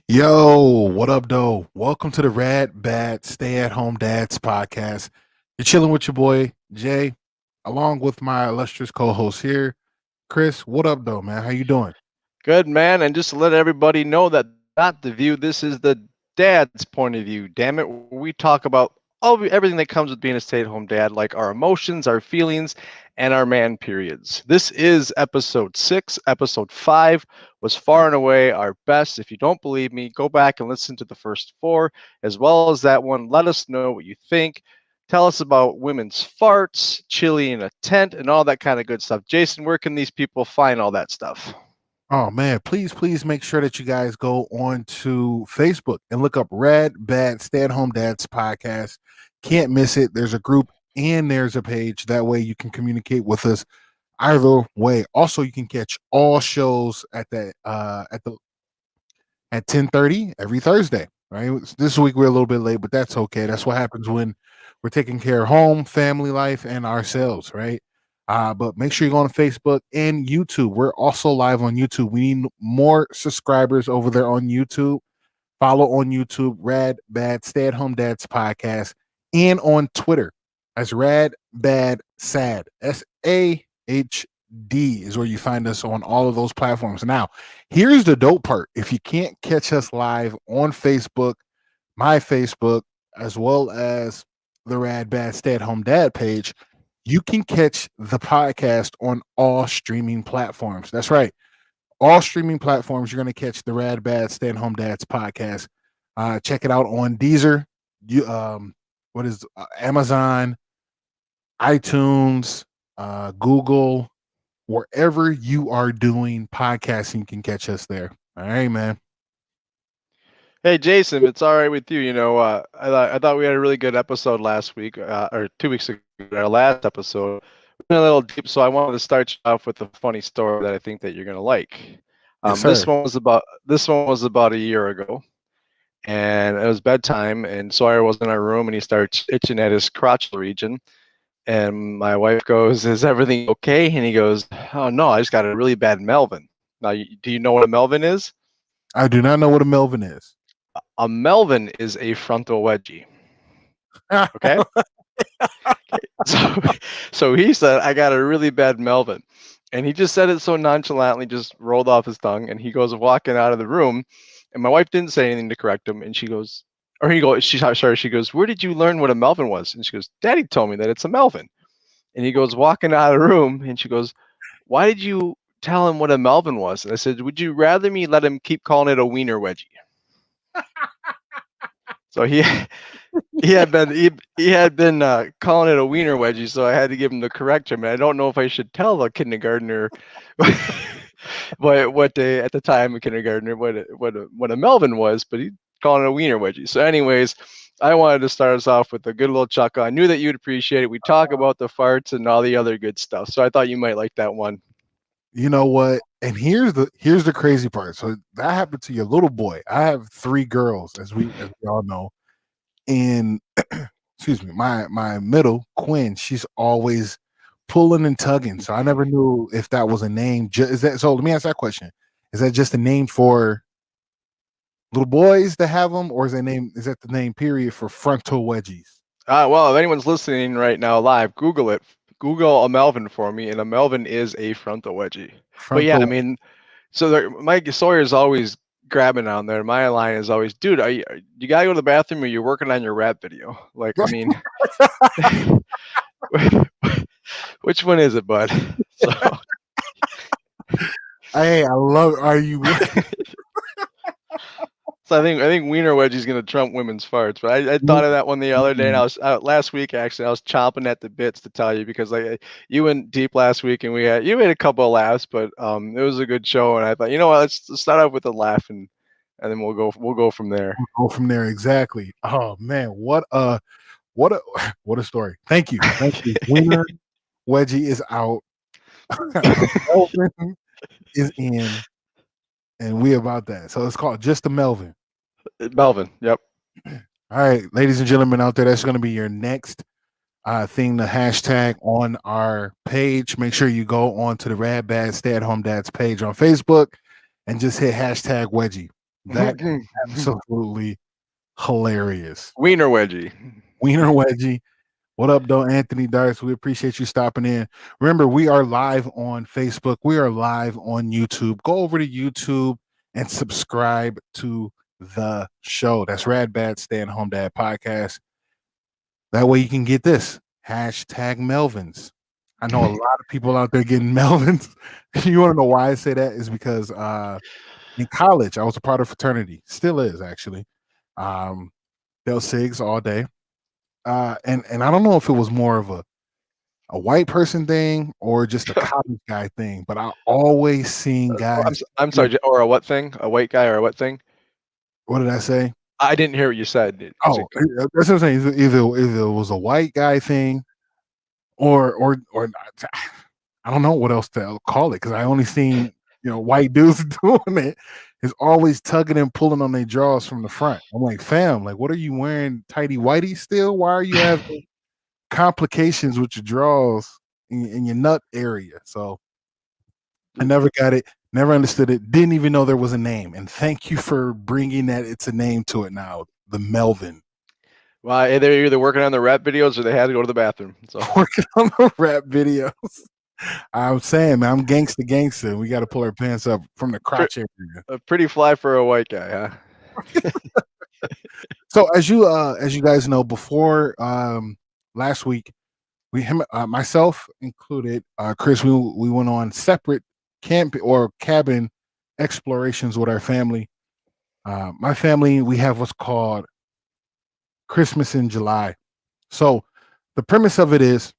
Yo, what up, though? Welcome to the Rad Bad Stay at Home Dads podcast. You're chilling with your boy Jay, along with my illustrious co-host here, Chris. What up, though, man? How you doing? Good man, and just to let everybody know that not the view, this is the dad's point of view. Damn it, we talk about everything that comes with being a stay-at-home dad, like our emotions, our feelings, and our man periods. This is episode 6. Episode 5 was far and away our best. If you don't believe me, go back and listen to the first 4, as well as that one. Let us know what you think. Tell us about women's farts, chili in a tent, and all that kind of good stuff. Jason, where can these people find all that stuff? Oh man, please make sure that you guys go on to Facebook and look up Rad Bad Stay at Home Dads podcast. Can't miss it. There's a group and there's a page. That way you can communicate with us either way. Also, you can catch all shows at 10:30 every Thursday. Right. This week we're a little bit late, but that's okay. That's what happens when we're taking care of home, family life, and ourselves, right? But make sure you go on Facebook and YouTube. We're also live on YouTube. We need more subscribers over there on YouTube. Follow on YouTube, Rad Bad Stay at Home Dads Podcast, and on Twitter as Rad Bad Sad. SAHD is where you find us on all of those platforms. Now, here's the dope part. If you can't catch us live on Facebook, my Facebook, as well as the Rad Bad Stay at Home Dad page, you can catch the podcast on all streaming platforms. That's right. All streaming platforms, you're going to catch the Rad Bad Stay at Home Dads podcast. Check it out on Deezer, you, what is Amazon, iTunes, Google, wherever you are doing podcasting, you can catch us there. All right, man. Hey Jason, if it's all right with you. I thought we had a really good episode last week, or 2 weeks ago. Our last episode we went a little deep, so I wanted to start you off with a funny story that I think that you're gonna like. Yes, This sir. one was about a year ago, and it was bedtime, and Sawyer was in our room, and he starts itching at his crotch region, and my wife goes, "Is everything okay?" And he goes, "Oh no, I just got a really bad Melvin." Now, do you know what a Melvin is? I do not know what a Melvin is. A Melvin is a frontal wedgie. Okay. So, so he said, I got a really bad Melvin. And he just said it so nonchalantly, just rolled off his tongue. And he goes walking out of the room. And my wife didn't say anything to correct him. And she goes, or he goes, she goes, where did you learn what a Melvin was? And she goes, Daddy told me that it's a Melvin. And he goes walking out of the room. And she goes, why did you tell him what a Melvin was? And I said, would you rather me let him keep calling it a wiener wedgie? So he had been calling it a wiener wedgie, so I had to give him the correct term. And I don't know if I should tell the kindergartner what they at the time a kindergartner what a Melvin was, but he calling it a wiener wedgie. So, anyways, I wanted to start us off with a good little chuckle. I knew that you'd appreciate it. We talk about the farts and all the other good stuff, so I thought you might like that one. You know what? And here's the crazy part. So that happened to your little boy. I have 3 girls, as we all know. And excuse me, my middle Quinn, she's always pulling and tugging. So I never knew if that was a name. Is that so? Let me ask that question. Is that just a name for little boys that have them, or is that the name period for frontal wedgies? Well, if anyone's listening right now live, Google it. Google a Melvin for me, and a Melvin is a frontal wedgie. But yeah, I Frontal. mean, so Mike Sawyer is always grabbing on there. My line is always, dude, you gotta go to the bathroom or you're working on your rap video. Like, I mean, which one is it, bud? So, Hey, I love. Are you? so I think Wiener Wedgie's gonna trump women's farts. But I thought of that one the other day, and I was last week actually. I was chomping at the bits to tell you because like you went deep last week, and you had a couple of laughs, but it was a good show, and I thought, you know what, let's start off with a laugh, and then we'll go from there. Go from there exactly. Oh man, what a what a story. Thank you. Winner wedgie is out. Melvin is in, and we about that. So it's called just a Melvin. Melvin, yep. All right, ladies and gentlemen out there, that's going to be your next thing to hashtag on our page. Make sure you go on to the Rad Bad Stay at Home Dads page on Facebook and just hit hashtag wedgie. That absolutely hilarious. Wiener wedgie. Wiener wedgie. What up, though, Anthony Darts? We appreciate you stopping in. Remember, we are live on Facebook. We are live on YouTube. Go over to YouTube and subscribe to the show. That's Rad Bad Staying Home Dad Podcast. That way you can get this hashtag Melvins. I know a lot of people out there getting Melvins. You want to know why I say that? Is because in college I was a part of fraternity, still is actually. Del Cigs all day. And I don't know if it was more of a white person thing or just a college guy thing, but I always seen guys. I'm sorry, or a what thing? A white guy or a what thing? What did I say? I didn't hear what you said. Oh, that's what I'm saying. Either it was a white guy thing, or I don't know what else to call it because I only seen white dudes doing it. Is always tugging and pulling on their drawers from the front. I'm like, fam, like, what are you wearing tighty whitey still? Why are you having complications with your drawers in your nut area? So I never got it, never understood it, didn't even know there was a name. And thank you for bringing that it's a name to it now, the Melvin. Well, they're either working on the rap videos or they had to go to the bathroom. So working on the rap videos. I'm saying, man, I'm gangster. We got to pull our pants up from the crotch area. Pretty fly for a white guy, huh? So as you guys know, before last week, myself included, Chris, we went on separate camp or cabin explorations with our family. My family, we have what's called Christmas in July. So the premise of it is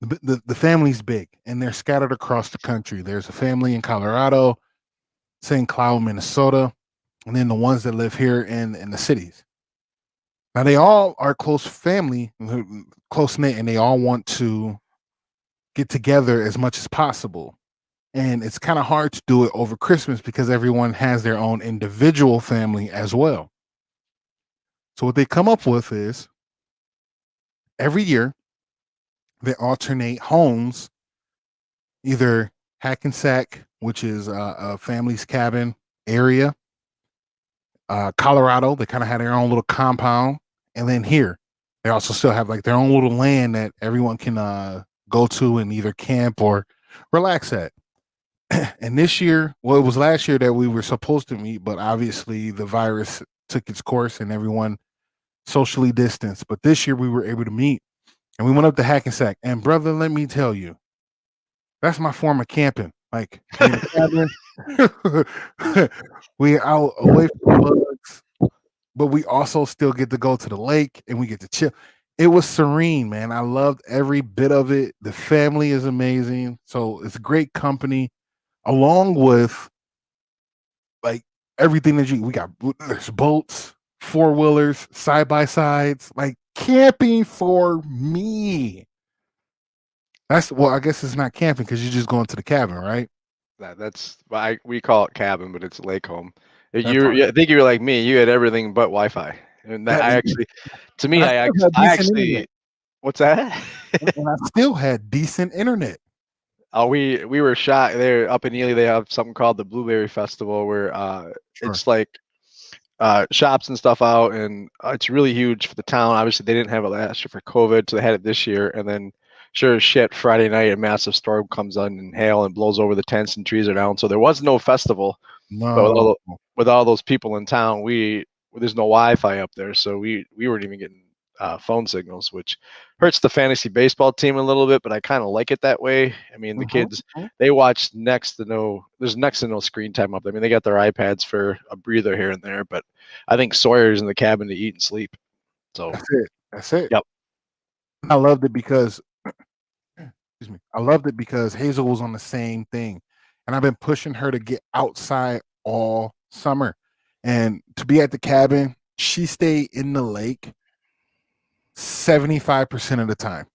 the family's big and they're scattered across the country. There's a family in Colorado, St. Cloud, Minnesota, and then the ones that live here in the cities. Now they all are close family, close knit, and they all want to get together as much as possible. And it's kind of hard to do it over Christmas because everyone has their own individual family as well. So what they come up with is every year they alternate homes, either Hackensack, which is a family's cabin area, Colorado, they kind of had their own little compound, and then here they also still have like their own little land that everyone can go to and either camp or relax at. And this year, well, it was last year that we were supposed to meet, but obviously the virus took its course and everyone socially distanced. But this year we were able to meet, and we went up to Hackensack. And brother, let me tell you, that's my form of camping. Like in the cabin, we out away from bugs, but we also still get to go to the lake and we get to chill. It was serene, man. I loved every bit of it. The family is amazing. So it's great company, along with like everything that we got. There's boats, 4-wheelers, side by sides, like camping for me. I guess it's not camping because you're just going to the cabin, right? That's we call it cabin, but it's lake home. I think you're like me. You had everything but Wi-Fi, and to me, I actually, what's that? And I still had decent internet. Oh, we were shot there up in Ely. They have something called the Blueberry Festival, where it's like shops and stuff out, and it's really huge for the town. Obviously, they didn't have it last year for COVID, so they had it this year. And then, sure as shit, Friday night, a massive storm comes on and hail and blows over the tents and trees are down. So there was no festival. No. But with all those people in town, there's no Wi-Fi up there, so we weren't even getting phone signals, which hurts the fantasy baseball team a little bit, but I kind of like it that way. I mean, the kids, they watch there's next to no screen time up there. I mean, they got their iPads for a breather here and there, but I think Sawyer's in the cabin to eat and sleep. So that's it. Yep. I loved it because Hazel was on the same thing, and I've been pushing her to get outside all summer, and to be at the cabin. She stayed in the lake 75% of the time.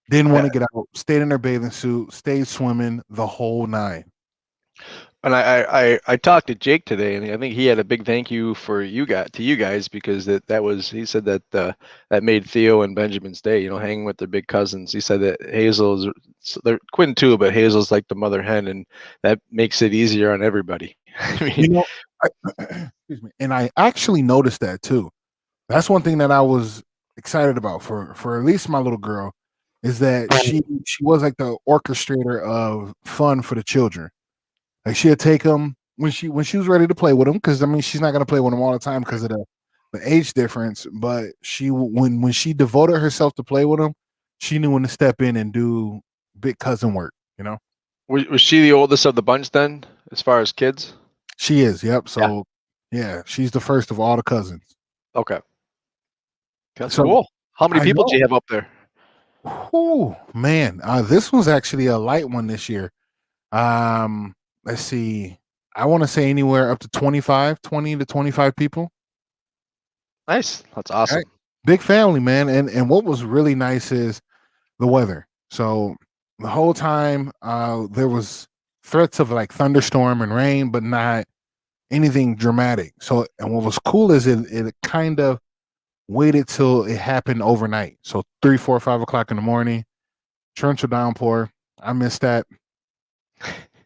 Didn't want to get out, stayed in her bathing suit, stayed swimming the whole nine. And I talked to Jake today, and I think he had a big thank you to you guys, because he said that that made Theo and Benjamin's day, hanging with their big cousins. He said that they're Quinn too, but Hazel's like the mother hen, and that makes it easier on everybody. I mean, You know, I, excuse me, and I actually noticed that too. That's one thing that I was excited about for at least my little girl is that she was like the orchestrator of fun for the children. Like she'd take them when she was ready to play with them because I mean she's not gonna play with them all the time because of the age difference. But when she devoted herself to play with them, she knew when to step in and do big cousin work. You know, was she the oldest of the bunch then, as far as kids? she is. Yep. Yeah. So yeah, she's the first of all the cousins. Okay. That's So cool. How many I people do know. you have up there? Oh man, this was actually a light one this year. Let's see. I want to say anywhere up to 25, 20 to 25 people. Nice. That's Right. awesome. Big family, man. And what was really nice is the weather. So the whole time there was threats of like thunderstorm and rain, but not anything dramatic. So and what was cool is it kind of waited till it happened overnight. So 3, 4, 5 o'clock in the morning, torrential downpour. I missed that.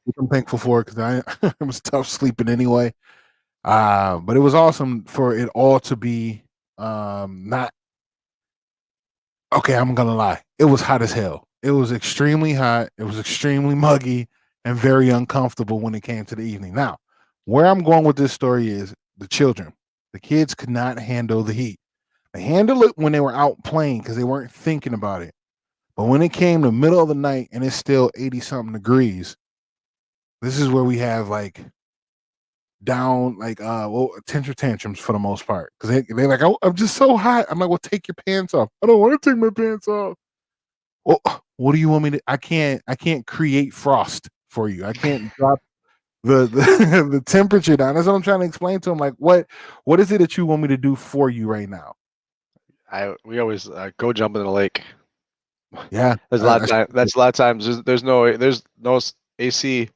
Which I'm thankful for because I it was tough sleeping anyway. But it was awesome for it all to be not okay. I'm gonna lie, it was hot as hell. It was extremely hot. It was extremely muggy and very uncomfortable when it came to the evening. Now, where I'm going with this story is the children. The kids could not handle the heat. They handled it when they were out playing because they weren't thinking about it. But when it came to middle of the night and it's still 80 something degrees, this is where we have like down like well tantrums for the most part because they're like oh, I'm just so hot. I'm like, well, take your pants off. I don't want to take my pants off. Well, what do you want me to? I can't create frost for you. I can't drop the the temperature down. That's what I'm trying to explain to them. Like, what is it that you want me to do for you right now? We always go jump in the lake. Yeah, There's a lot of time. That's a lot of times. There's no AC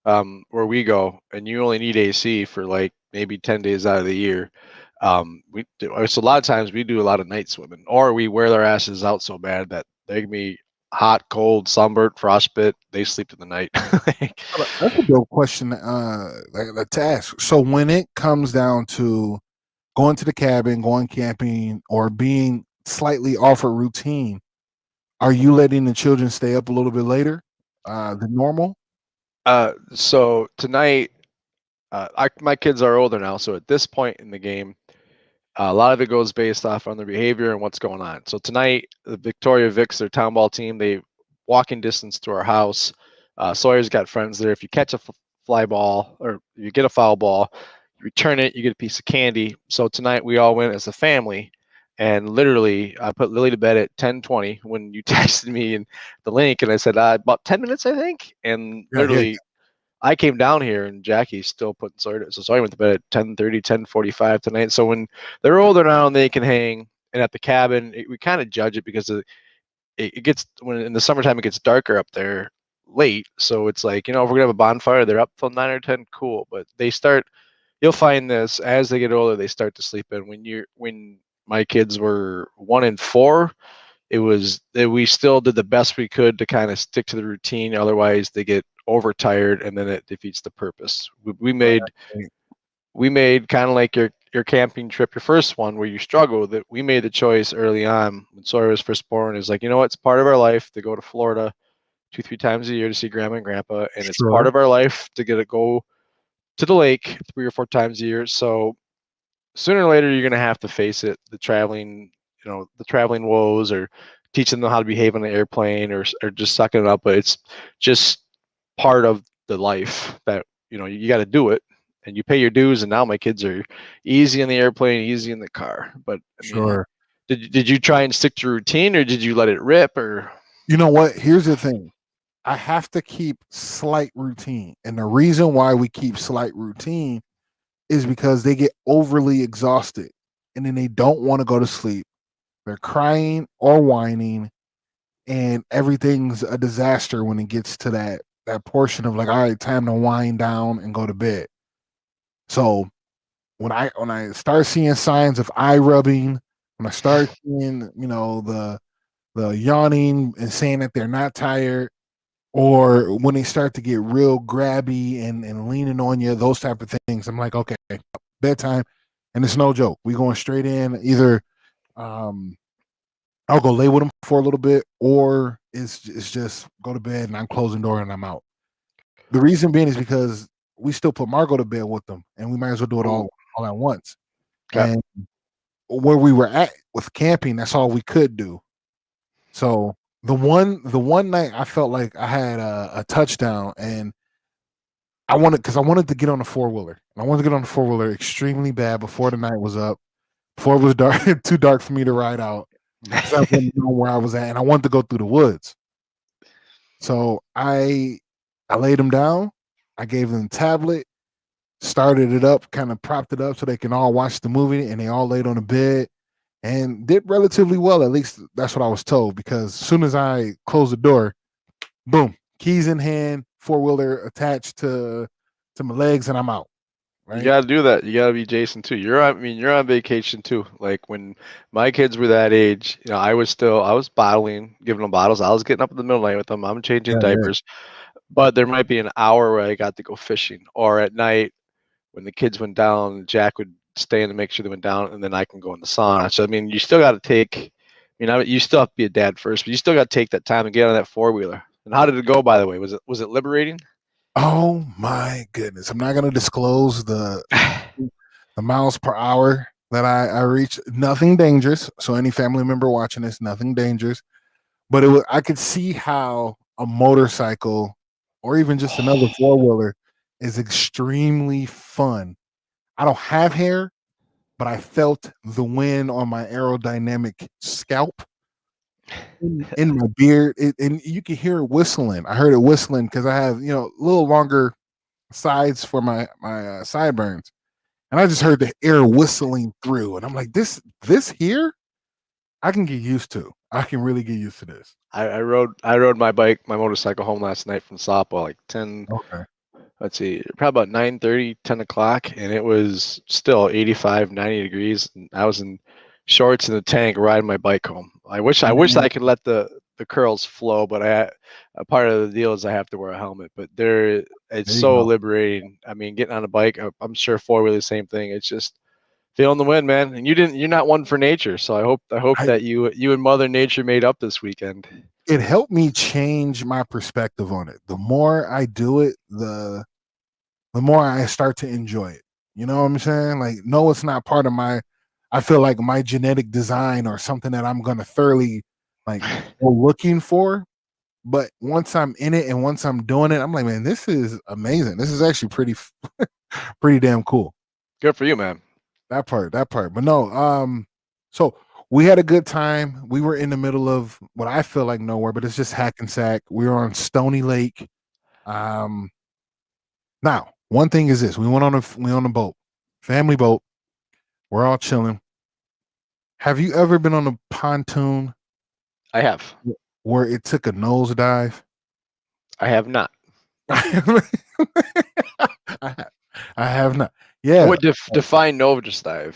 where we go, and you only need AC for like maybe 10 days out of the year. So a lot of times we do a lot of night swimming, or we wear their asses out so bad that they can be hot, cold, sunburnt, frostbite. They sleep in the night. Like, that's a dope question. Like to ask. So when it comes down to going to the cabin, going camping, or being slightly off a routine, are you letting the children stay up a little bit later than normal? so tonight, my kids are older now, so at this point in the game, a lot of it goes based off on their behavior and what's going on. So tonight, the Victoria Vics, their town ball team, they walking distance to our house. Sawyer's got friends there. If you catch a fly ball or you get a foul ball, you return it, you get a piece of candy. So tonight we all went as a family, and literally I put Lily to bed at 10:20 when you texted me and the link, and I said about 10 minutes I think, and Yeah, yeah, literally I came down here and Jackie's still putting Sawyer. So Sawyer went to bed at 10:30, 10:45 tonight. So when they're older now and they can hang, and at the cabin, we kind of judge it because it gets when in the summertime it gets darker up there late. So it's like, if we're gonna have a bonfire, they're up till 9 or 10, cool. But you'll find this as they get older, they start to sleep in. When my kids were 1 and 4, it was that we still did the best we could to kind of stick to the routine. Otherwise, they get overtired, and then it defeats the purpose. We made right. we made kind of like your camping trip, your first one where you struggle. That we made the choice early on when Sawyer was first born. Is like, it's part of our life to go to Florida 2, 3 times a year to see Grandma and Grandpa, and it's part Sure, of our life to get to go to the lake 3 or 4 times a year. So sooner or later you're going to have to face it, the traveling woes, or teaching them how to behave on the airplane, or just sucking it up. But it's just part of the life that you got to do it, and you pay your dues. And now my kids are easy in the airplane, easy in the car. But I mean, sure. did you try and stick to routine, or did you let it rip? Or You know what? Here's the thing. I have to keep slight routine. And the reason why we keep slight routine is because they get overly exhausted and then they don't want to go to sleep. They're crying or whining and everything's a disaster when it gets to that portion of like, all right, time to wind down and go to bed. So when I start seeing signs of eye rubbing, when I start seeing, the yawning and saying that they're not tired, or when they start to get real grabby and leaning on you, those type of things. I'm like, okay, bedtime, and it's no joke. We going straight in. Either um, I'll go lay with them for a little bit, or it's just go to bed and I'm closing door and I'm out. The reason being is because we still put Margo to bed with them, and we might as well do it Ooh, all at once. okay. And where we were at with camping, that's all we could do. So the one night I felt like I had a touchdown, and I wanted to get on a four wheeler. I wanted to get on a four wheeler extremely bad before the night was up, before it was dark, too dark for me to ride out, because I didn't know where I was at, and I wanted to go through the woods. So I laid them down. I gave them the tablet, started it up, kind of propped it up so they can all watch the movie, and they all laid on the bed and did relatively well. At least that's what I was told. Because as soon as I closed the door, boom, keys in hand, four wheeler attached to my legs, and I'm out. You Right? gotta do that. You gotta be Jason too. You're on vacation too. Like when my kids were that age, I was bottling, giving them bottles. I was getting up in the middle of the night with them. I'm changing Yeah, yeah. diapers, but there might be an hour where I got to go fishing, or at night when the kids went down, Jack would stay in to make sure they went down, and then I can go in the sauna. So I mean, you still got to take. You still have to be a dad first, but you still got to take that time and get on that four wheeler. And how did it go, by the way? Was it liberating? Oh my goodness! I'm not gonna disclose the miles per hour that I reach. Nothing dangerous. So any family member watching this, nothing dangerous. But it was, I could see how a motorcycle or even just another four wheeler is extremely fun. I don't have hair, but I felt the wind on my aerodynamic scalp, in my beard, and you can hear it whistling. I heard it whistling because I have a little longer sides for my sideburns, and I just heard the air whistling through, and I'm like, this here, I can get used to. I can really get used to this. I rode my motorcycle home last night from softball, like 10, Okay. let's see, probably about 9:30, 10 o'clock, and it was still 85, 90 degrees. And I was in shorts in the tank riding my bike home. I wish Man, I could let the curls flow, but a part of the deal is I have to wear a helmet. But it's there you so go. liberating. I mean, getting on a bike, I'm sure four wheeler the same thing. It's just feeling the wind, man. And you're not one for nature, so I hope I that you and Mother Nature made up this weekend. It helped me change my perspective on it. The more I do it, the more I start to enjoy it. You know what I'm saying? Like, no, it's not part of my. I feel like my genetic design or something that I'm gonna thoroughly like go looking for. But once I'm in it and once I'm doing it, I'm like, man, this is amazing. This is actually pretty damn cool. Good for you, man. That part. But no, so we had a good time. We were in the middle of what I feel like nowhere, but it's just Hackensack. We were on Stony Lake. Um, Now, one thing is this: we on a boat, family boat. We're all chilling. Have you ever been on a pontoon I have. where it took a nosedive? I have not. I have, I have not. Yeah, What define nosedive?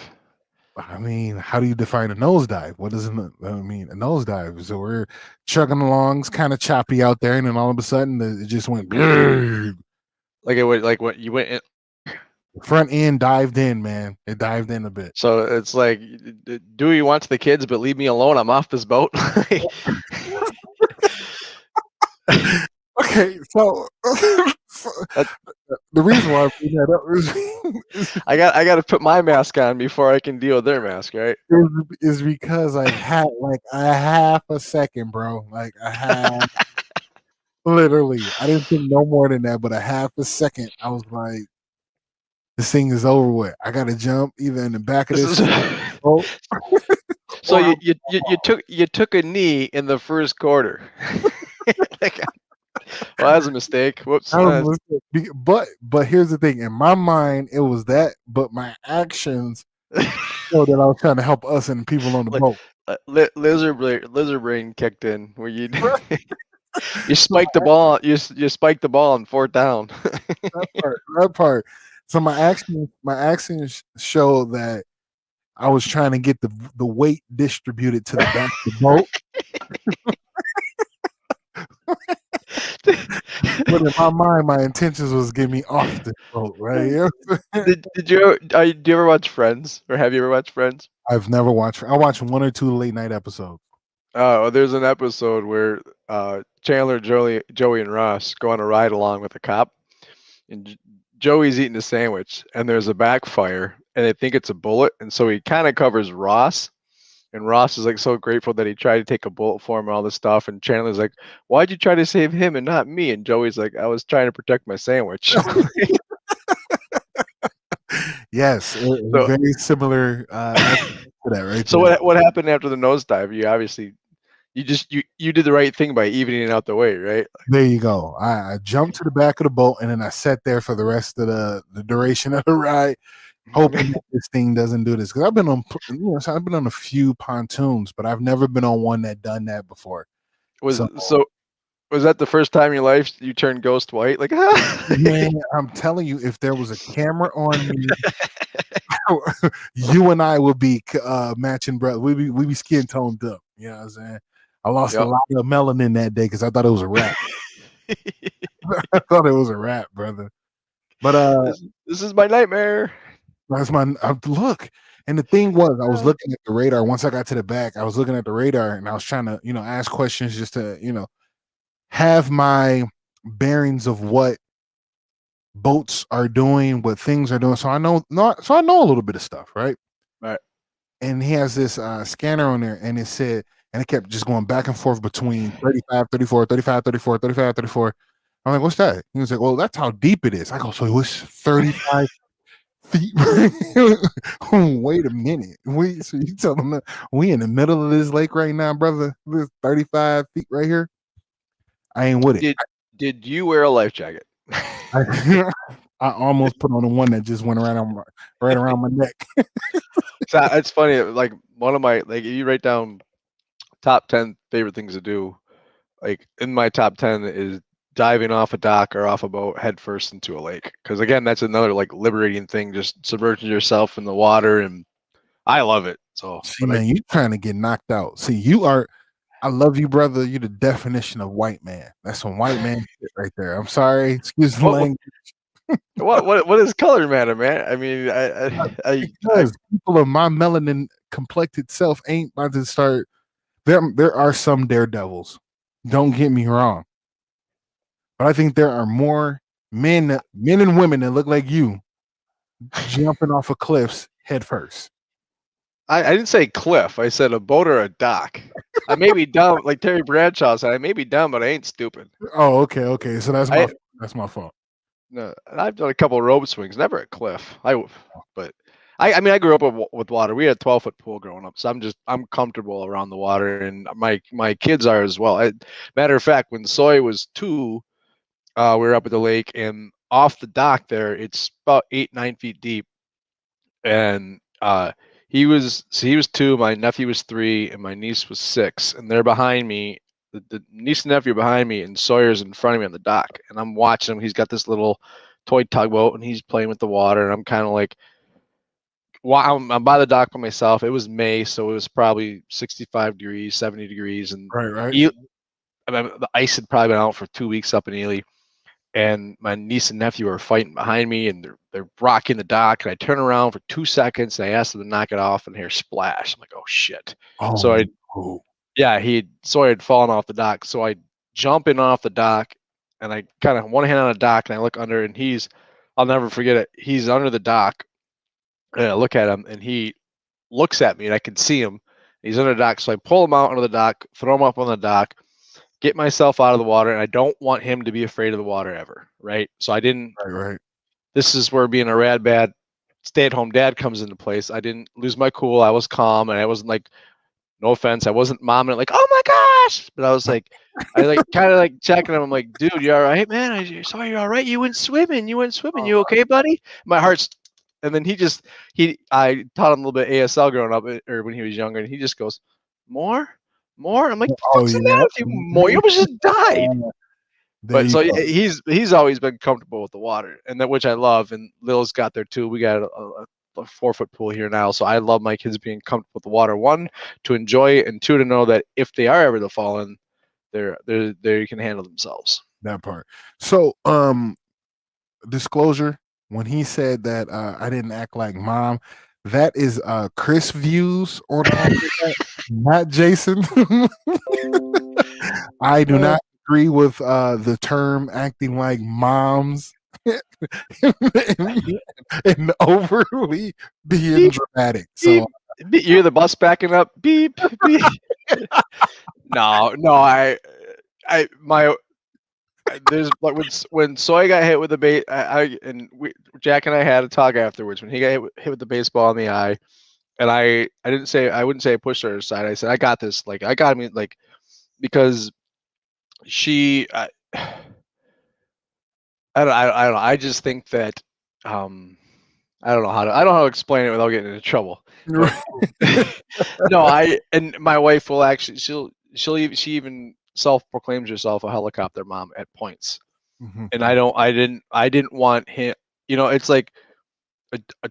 I mean, how do you define a nosedive? What does I mean? A nosedive. So we're chugging along, it's kind of choppy out there, and then all of a sudden it just went. Like what you went in. Front end dived in, man. It dived in a bit. So it's like, do what you want to the kids, but leave me alone. I'm off this boat. Okay, so, That- the reason why I bring that up I got to put my mask on before I can deal with their mask, right? is because I had like a half a second, bro. Like a half, literally. I didn't think no more than that, but a half a second. I was like, this thing is over with. I got to jump either in the back of This is this boat so or you took a knee in the first quarter. Like, well, that was a mistake. Whoops. I was but here's the thing. In my mind, it was that, but my actions showed that I was trying to help us and people on the Like, boat. lizard brain kicked in where you you So spiked the ball. You spiked the ball on fourth down. that part. So my actions show that I was trying to get the weight distributed to the back of the boat. But in my mind, my intentions was get me off the boat, right? You know what I'm saying? Did you do you ever watch Friends, or have you ever watched Friends? I've never watched. I watched one or two late night episodes. Oh, there's an episode where Chandler, Joey, and Ross go on a ride along with a cop, and Joey's eating a sandwich, and there's a backfire, and they think it's a bullet, and so he kind of covers Ross, and Ross is like so grateful that he tried to take a bullet for him and all this stuff, and Chandler's like, "Why'd you try to save him and not me?" And Joey's like, "I was trying to protect my sandwich." Yes, so, very similar to that right so there. what happened after the nosedive? You obviously you did the right thing by evening it out the way, right? There you go. I jumped to the back of the boat and then I sat there for the rest of the duration of the ride, hoping that this thing doesn't do this. Because I've been on, so I've been on a few pontoons, but I've never been on one that done that before. was So, so was that the first time in your life you turned ghost white? Like, man, I'm telling you, if there was a camera on me, you and I would be matching breath. We be skin toned up. You know what I'm saying? I lost a Yep. lot of melanin that day because I thought it was a wrap. I thought it was a wrap, brother. But this is my nightmare. that's my look. And the thing was, I was looking at the radar. Once I got to the back, I was looking at the radar and I was trying to, ask questions just to, have my bearings of what boats are doing, what things are doing. So I know not so I know a little bit of stuff, right? Right. And he has this scanner on there and it said, and it kept just going back and forth between 35, 34, 35, 34, 35, 34. I'm like, what's that? He was like, well, that's how deep it is. I go, so it was 35 feet. Wait a minute. So you telling me we in the middle of this lake right now, brother? This 35 feet right here. I ain't with it. Did you wear a life jacket? I, I almost put on the one that just went right around my neck. So it's funny. Like one of my if you write down top 10 favorite things to do, like in my top 10 is diving off a dock or off a boat head first into a lake. Because again, that's another like liberating thing, just submerging yourself in the water, and I love it. So, See, but man, you trying to get knocked out. See, you are. I love you, brother. You're the definition of white man. That's some white man shit right there. I'm sorry. Excuse the what language. what does color matter, man? I mean, I Because people of my melanin complected self ain't about to start. There are some daredevils. Don't get me wrong, but I think there are more men and women that look like you jumping off of cliffs head first. I didn't say cliff. I said a boat or a dock. I may be dumb, like Terry Bradshaw said. I may be dumb, but I ain't stupid. Oh, okay. So I that's my fault. No, I've done a couple of rope swings, never a cliff. But I mean, I grew up with water. We had a 12-foot pool growing up, so I'm comfortable around the water, and my kids are as well. Matter of fact, when Sawyer was 2, we were up at the lake, and off the dock there, it's about 8-9 feet deep, and he was 2, my nephew was 3, and my niece was 6, and they're behind me. The niece and nephew are behind me, and Sawyer's in front of me on the dock, and I'm watching him. He's got this little toy tugboat, and he's playing with the water, and I'm kind of like, wow, I'm by the dock by myself. It was May, so it was probably 65 degrees, 70 degrees, and Right. I mean, the ice had probably been out for 2 weeks up in Ely, and my niece and nephew are fighting behind me, and they're rocking the dock, and I turn around for 2 seconds, and I ask them to knock it off, and hear splash. I'm like, oh shit. So Oh, oh. yeah, Sawyer had fallen off the dock, so I jump in off the dock, and I kind of one hand on the dock, and I look under, and I'll never forget it. He's under the dock, and I look at him, and he looks at me, and I can see him. He's under the dock, so I pull him out under the dock, throw him up on the dock, get myself out of the water, and I don't want him to be afraid of the water ever, right? So I didn't. Right. This is where being a rad bad stay-at-home dad comes into place. I didn't lose my cool. I was calm, and I wasn't like, no offense, I wasn't momming it like, oh my gosh, but I was like, I like kind of like checking him. I'm like, dude, you all right, man? I saw you all right. You went swimming. You okay, buddy? My heart's. And then I taught him a little bit ASL growing up, or when he was younger, and he just goes, more, more. I'm like, the Oh fuck's the matter yeah. with you? More? You almost just died. There But you so go. he's always been comfortable with the water, and that which I love. And Lil's got there too. We got a 4-foot pool here now, so I love my kids being comfortable with the water. 1, to enjoy it, and 2, to know that if they are ever to fall in, they can handle themselves. That part. So, disclosure, when he said that I didn't act like mom, that is Chris views on all of that, not Jason. I do Uh, not agree with the term acting like moms and overly being beep, dramatic. So beep, beep. You're the bus backing up. Beep, beep. No, no, my there's like when Soy got hit with the bait, Jack and I had a talk afterwards when he got hit with the baseball in the eye, and I wouldn't say I pushed her aside. I said I got this, like I got me, like because she, I don't know. I just think that um I don't know how to explain it without getting into trouble. But no, I and my wife will actually she even self proclaims herself a helicopter mom at points. Mhm. And I didn't want him, it's like a, a,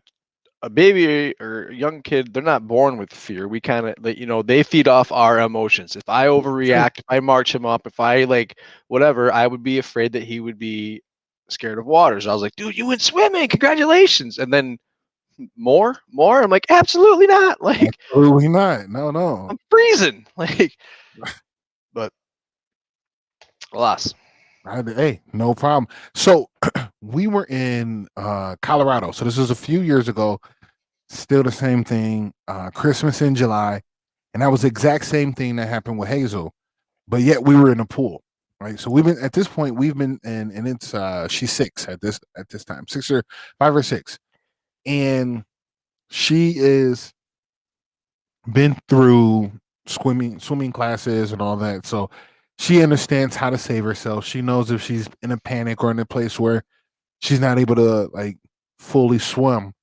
a baby or a young kid, they're not born with fear. We kind of like, they feed off our emotions. If I True. overreact, if I march him up, if I like whatever, I would be afraid that he would be scared of water. So I was like, dude, you went swimming, congratulations. And then more. I'm like, absolutely not. Like, Absolutely not. No, no. I'm freezing. Like, but alas. Hey, no problem. So we were in Colorado. So this was a few years ago. Still the same thing. Christmas in July, and that was the exact same thing that happened with Hazel. But yet we were in a pool, right? So we've been at this point. We've been and it's she's 6 at this time, 6 or 5 or 6, and she is been through swimming classes and all that. So she understands how to save herself. She knows if she's in a panic or in a place where she's not able to like fully swim,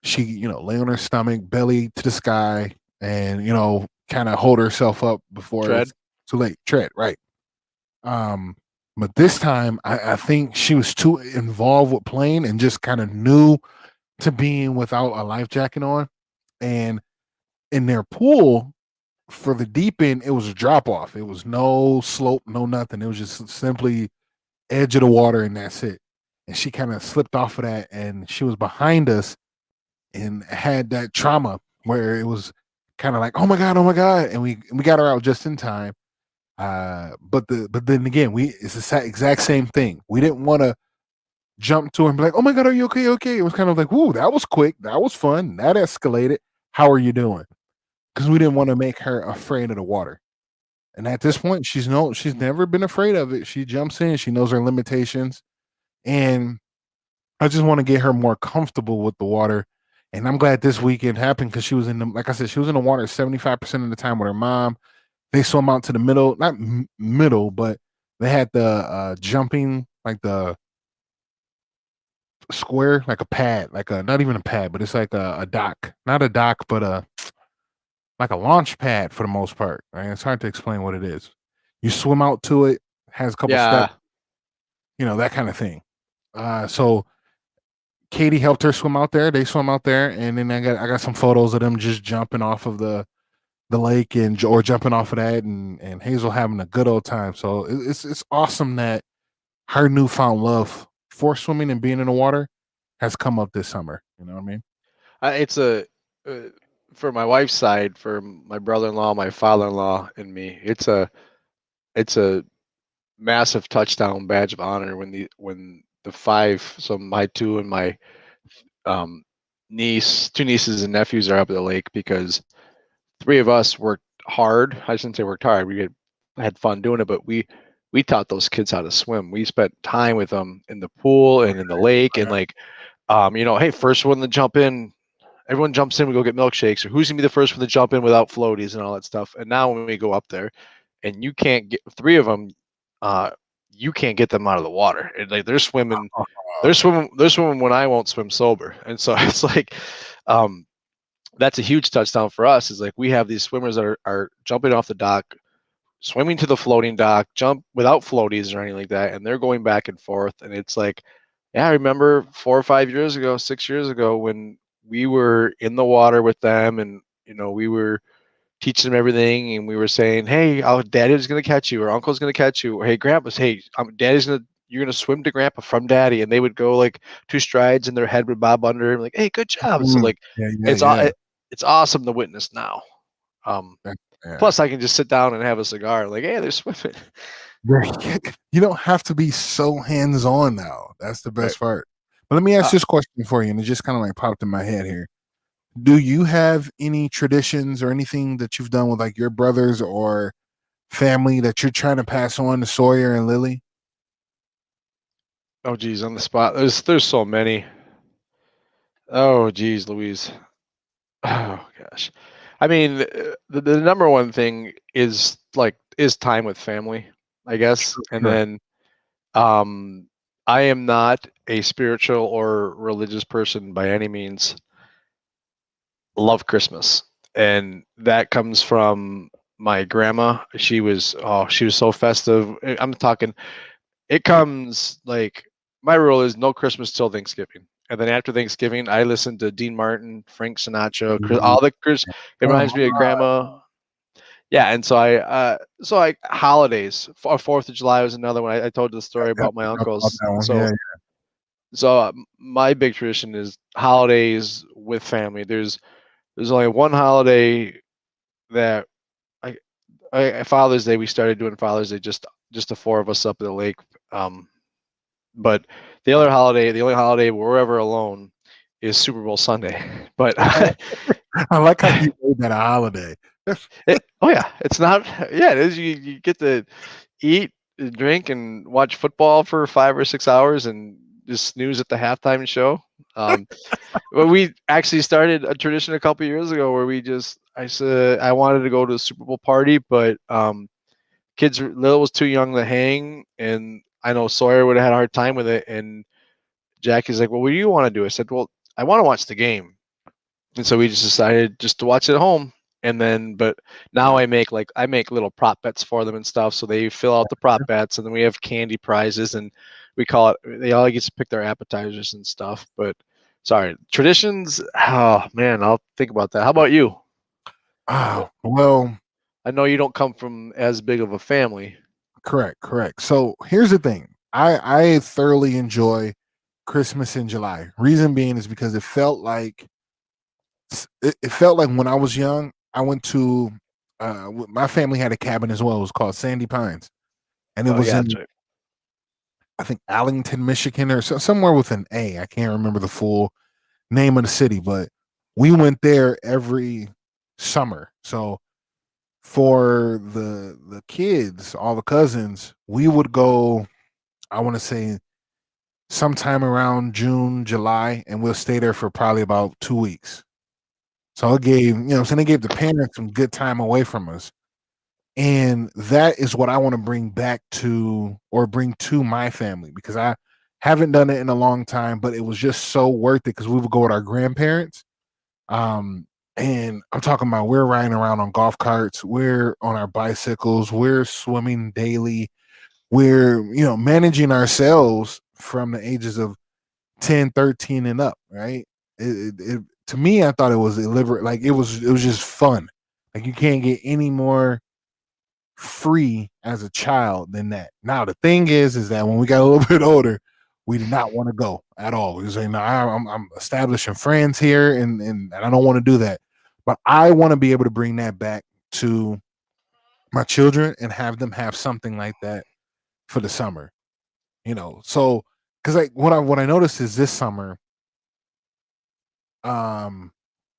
she lay on her stomach, belly to the sky, and kind of hold herself up before Tread. it's too late. Tread, right. Um, but this time I think she was too involved with playing and just kind of new to being without a life jacket on. And in their pool, for the deep end, it was a drop off. It was no slope, no nothing. It was just simply edge of the water, and that's it. And she kind of slipped off of that, and she was behind us and had that trauma where it was kind of like, oh my god, and we got her out just in time. But then again, it's the exact same thing. We didn't want to jump to her and be like, oh my god, are you okay? Okay. It was kind of like, ooh, that was quick, that was fun, that escalated. How are you doing? Because we didn't want to make her afraid of the water. And at this point, she's never been afraid of it. She jumps in, she knows her limitations, and I just want to get her more comfortable with the water. And I'm glad this weekend happened because she was in the, like I said, she was in the water 75% of the time with her mom. They swam out to the middle, not middle, but they had the jumping, like the square, like a pad, like a, not even a pad, but it's like a dock, not a dock, but a, like a launch pad for the most part. Right? It's hard to explain what it is. You swim out to it, has a couple steps, Yeah. that kind of thing. So Katie helped her swim out there. They swim out there, and then I got some photos of them just jumping off of the lake and or jumping off of that, and Hazel having a good old time. So it's awesome that her newfound love for swimming and being in the water has come up this summer. You know what I mean? It's uh, for my wife's side, for my brother-in-law, my father-in-law, and me. It's a massive touchdown badge of honor when the five, so my two and my um, two nieces and nephews are up at the lake because three of us worked hard. I shouldn't say worked hard. Had fun doing it, but we taught those kids how to swim. We spent time with them in the pool and in the lake, and like, hey, first one to jump in. Everyone jumps in. We go get milkshakes, or who's gonna be the first one to jump in without floaties and all that stuff. And now when we go up there, and you can't get three of them, uh, you can't get them out of the water. And like they're swimming when I won't swim sober. And so it's like, um, that's a huge touchdown for us. Is like we have these swimmers that are jumping off the dock, swimming to the floating dock, jump without floaties or anything like that, and they're going back and forth. And it's like, yeah, I remember 4 or 5 years ago, 6 years ago, when we were in the water with them, and we were teaching them everything, and we were saying, "Hey, Daddy's gonna catch you, or Uncle's gonna catch you, or hey, Grandpa's, hey, you're gonna swim to Grandpa from Daddy," and they would go like 2 strides, and their head would bob under, and like, "Hey, good job." So Mm, like, yeah, yeah, it's yeah. it's awesome to witness now. Um, Yeah. Plus, I can just sit down and have a cigar, like, "Hey, they're swimming." Right. You don't have to be so hands-on now. That's the Right. best part. But let me ask Uh, this question for you, and it just kind of like popped in my head here. Do you have any traditions or anything that you've done with like your brothers or family that you're trying to pass on to Sawyer and Lilly? oh, geez, on the spot. There's so many. Oh, geez, Louise. Oh gosh. I mean, the number one thing is time with family, I guess. Sure, And sure. then um I am not a spiritual or religious person by any means. Love Christmas. And that comes from my grandma. She was so festive. I'm talking it comes like my rule is no Christmas till Thanksgiving. And then after Thanksgiving, I listen to Dean Martin, Frank Sinatra, Ooh, all the Chris. It come reminds me of on. grandma. Yeah, and so like holidays. 4th of July was another one. I told the story Yep, about my I forgot about uncles. that one. So Yeah, my big tradition is holidays with family. There's only one holiday that I, Father's Day. We started doing Father's Day just the four of us up at the lake. Um, But the only holiday we're ever alone is Super Bowl Sunday. But yeah. I like how you made that a holiday. oh yeah, it's not. Yeah, it is. You get to eat, drink, and watch football for 5 or 6 hours, and just snooze at the halftime show. Um, but we actually started a tradition a couple years ago where I said I wanted to go to a Super Bowl party, but Lil was too young to hang, and I know Sawyer would have had a hard time with it, and Jackie's like, "Well, what do you want to do?" I said, "Well, I want to watch the game." And so we just decided just to watch it at home. And then, but now I make little prop bets for them and stuff. So they fill out the prop bets, and then we have candy prizes, and we call it. They all get to pick their appetizers and stuff. But sorry, traditions. Oh man, I'll think about that. How about you? Wow. Well, I know you don't come from as big of a family. correct, correct. So here's the thing. I thoroughly enjoy Christmas in July. Reason being is because it felt like when I was young, I went to my family had a cabin as well. It was called Sandy Pines, and it Oh was yeah, that's in right. I think Allington, Michigan, or somewhere with an A. I can't remember the full name of the city, but we went there every summer. So for the kids, all the cousins, we would go. I want to say sometime around June, July, and we'll stay there for probably about 2 weeks. So it gave, so they gave the parents some good time away from us. And that is what I want to bring back to or bring to my family because I haven't done it in a long time, but it was just so worth it because we would go with our grandparents. Um, and I'm talking about we're riding around on golf carts, we're on our bicycles, we're swimming daily, we're managing ourselves from the ages of 10, 13, and up, right? To me, I thought it was deliberate, like it was just fun. Like you can't get any more free as a child than that. Now the thing is that when we got a little bit older, we did not want to go at all. We was like, no, I'm establishing friends here, and I don't want to do that. But I want to be able to bring that back to my children and have them have something like that for the summer. So because like what I noticed is this summer, um,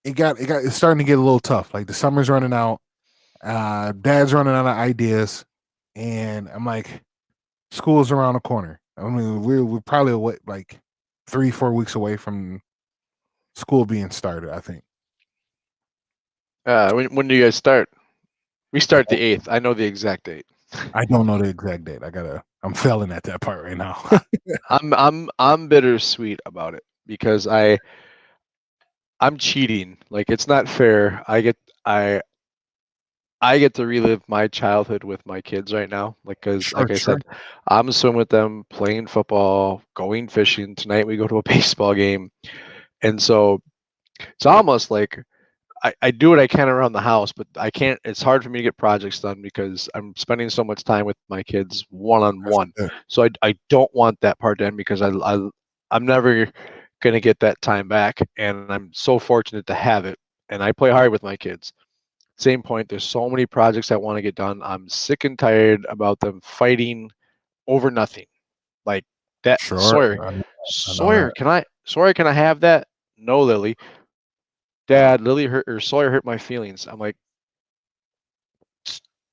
it's starting to get a little tough. Like the summer's running out, dad's running out of ideas, and I'm like, school's around the corner. I mean, we're probably like 3-4 weeks away from school being started. I think. When do you guys start? We start the 8th. I know the exact date. I don't know the exact date. I'm failing at that part right now. I'm bittersweet about it because I'm cheating. Like it's not fair. I get to relive my childhood with my kids right now. Because Sure, like I sure. said, I'm swimming with them, playing football, going fishing. Tonight we go to a baseball game, and so it's almost like I do what I can around the house, but I can't. It's hard for me to get projects done because I'm spending so much time with my kids one on That's one. good. So I don't want that part to end because I'm never gonna get that time back, and I'm so fortunate to have it. And I play hard with my kids. Same point. There's so many projects I want to get done. I'm sick and tired about them fighting over nothing. Like that, Sure. Sawyer. I know that. Sawyer, can I have that? No, Lily. Dad, Lily hurt or Sawyer hurt my feelings. I'm like,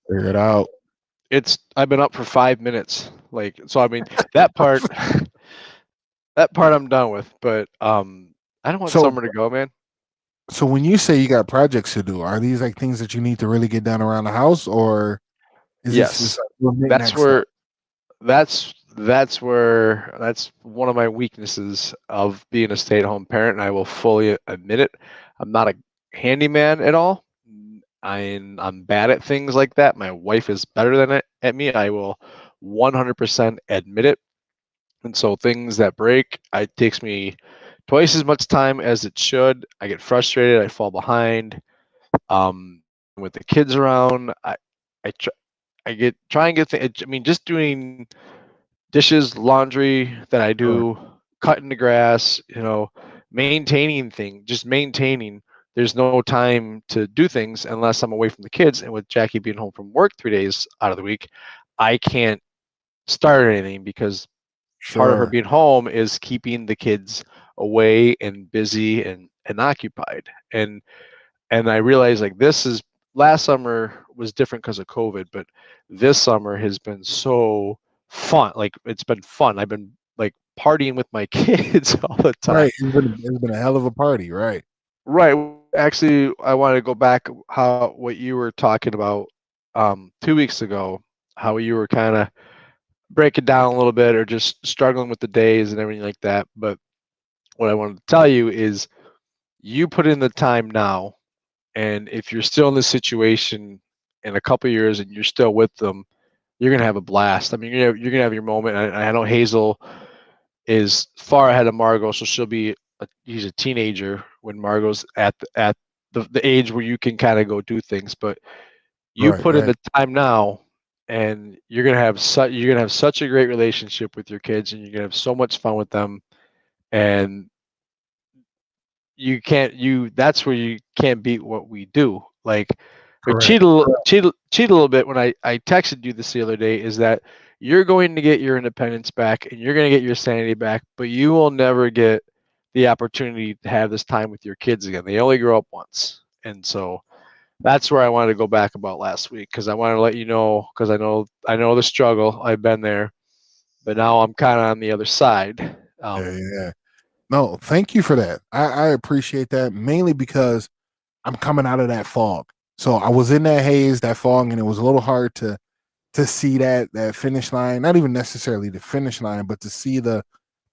Figure it out. it's I've been up for 5 minutes. Like, so I mean that part that part I'm done with. But I don't want So summer to go, man. so when you say you got projects to do, are these like things that you need to really get done around the house, or is this just Yes. like little That's knickknack stuff? where that's one of my weaknesses of being a stay-at-home parent, and I will fully admit it. I'm not a handyman at all. I'm bad at things like that. My wife is better than it at me. I will 100% admit it. And so things that break, it takes me twice as much time as it should. I get frustrated. I fall behind. With the kids around, I try, I get try and get. I mean, just doing dishes, laundry that I Sure. do, cutting the grass, maintaining things, just maintaining. There's no time to do things unless I'm away from the kids. And with Jackie being home from work 3 days out of the week, I can't start anything because part of her Sure. being home is keeping the kids away and busy and occupied. And I realized like this is last summer was different because of COVID, but this summer has been so fun. Like it's been fun. I've been like partying with my kids all the time. Right. It's been a hell of a party, right? Right. Actually, I want to go back how what you were talking about 2 weeks ago, how you were kind of breaking down a little bit or just struggling with the days and everything like that. But what I wanted to tell you is you put in the time now. And if you're still in this situation in a couple years and you're still with them, you're gonna have a blast. I mean, you're gonna have your moment. I know Hazel is far ahead of Margo, so he's a teenager when Margo's at the age where you can kind of go do things. But you Right. put in Right. the time now, and you're gonna have such a great relationship with your kids, and you're gonna have so much fun with them. And you can't you that's where you can't beat what we do. Like we Correct. cheat a little bit when I texted you this the other day is that you're going to get your independence back and you're going to get your sanity back, but you will never get the opportunity to have this time with your kids again. They only grow up once. And so that's where I wanted to go back about last week because I wanted to let you know because I know the struggle. I've been there, but now I'm kind of on the other side. Yeah. Um, Yeah. No, thank you for that. I appreciate that mainly because I'm coming out of that fog. So I was in that haze, that fog, and it was a little hard to see that finish line. Not even necessarily the finish line, but to see the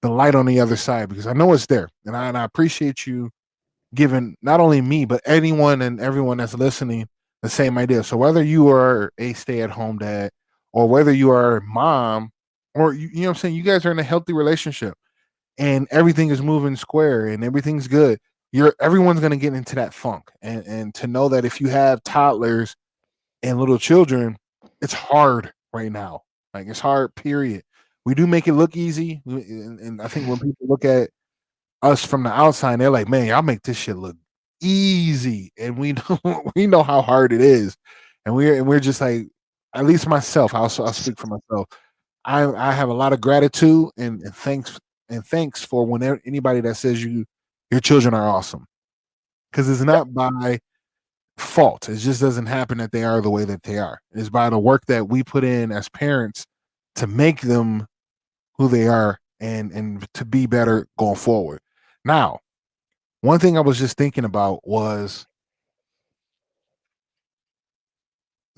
light on the other side because I know it's there, and I appreciate you giving not only me but anyone and everyone that's listening the same idea. So whether you are a stay-at-home dad or whether you are a mom or you know what I'm saying, you guys are in a healthy relationship and everything is moving square and everything's good. Everyone's gonna get into that funk. And to know that if you have toddlers and little children, it's hard right now. Like it's hard, period. We do make it look easy. And I think when people look at us from the outside, they're like, man, y'all make this shit look easy. And we know we know how hard it is. And we're just like, at least myself, I'll speak for myself. I have a lot of gratitude and thanks for whenever anybody that says your children are awesome. Because it's not by fault. It just doesn't happen that they are the way that they are. It's by the work that we put in as parents to make them who they are and to be better going forward. Now, one thing I was just thinking about was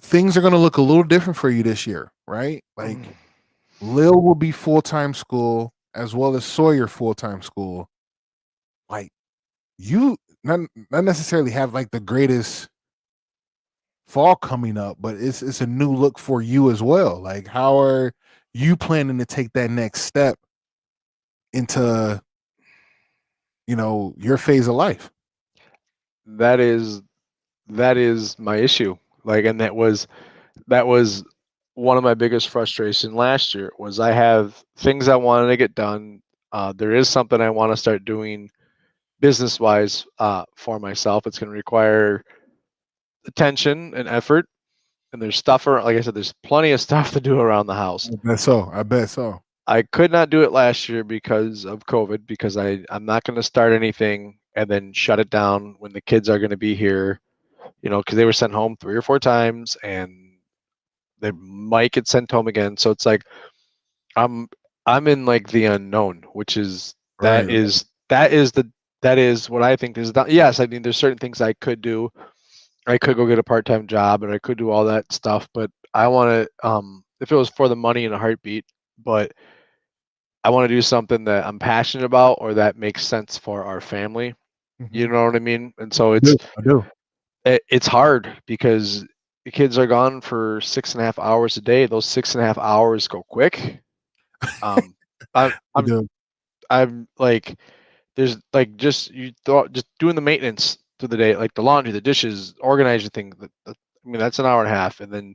things are going to look a little different for you this year, right? Like Lil will be full-time school as well as Sawyer full-time school. Like you not necessarily have like the greatest fall coming up, but it's a new look for you as well. Like how are you planning to take that next step into your phase of life? that is that is my issue. Like, and that was one of my biggest frustration last year was I have things I wanted to get done. There is something I want to start doing business wise for myself. It's going to require attention and effort. And there's stuff, like I said, there's plenty of stuff to do around the house. I bet so. I bet so. I could not do it last year because of COVID, because I'm not going to start anything and then shut it down when the kids are going to be here, because they were sent home 3 or 4 times and they might get sent home again. So it's like I'm I'm in like the unknown, which is that Right. is that is the that is what I think is done. Yes, I mean there's certain things I could do. I could go get a part-time job and I could do all that stuff, but I want to if it was for the money in a heartbeat, but I want to do something that I'm passionate about or that makes sense for our family. You Mhm. know what I mean? And so I do. I do. it's hard because the kids are gone for 6.5 hours a day. Those 6.5 hours go quick. Um, I, I I'm do. I'm like there's like just you thought just doing the maintenance through the day, like the laundry, the dishes, organizing things. I mean that's an hour and a half, and then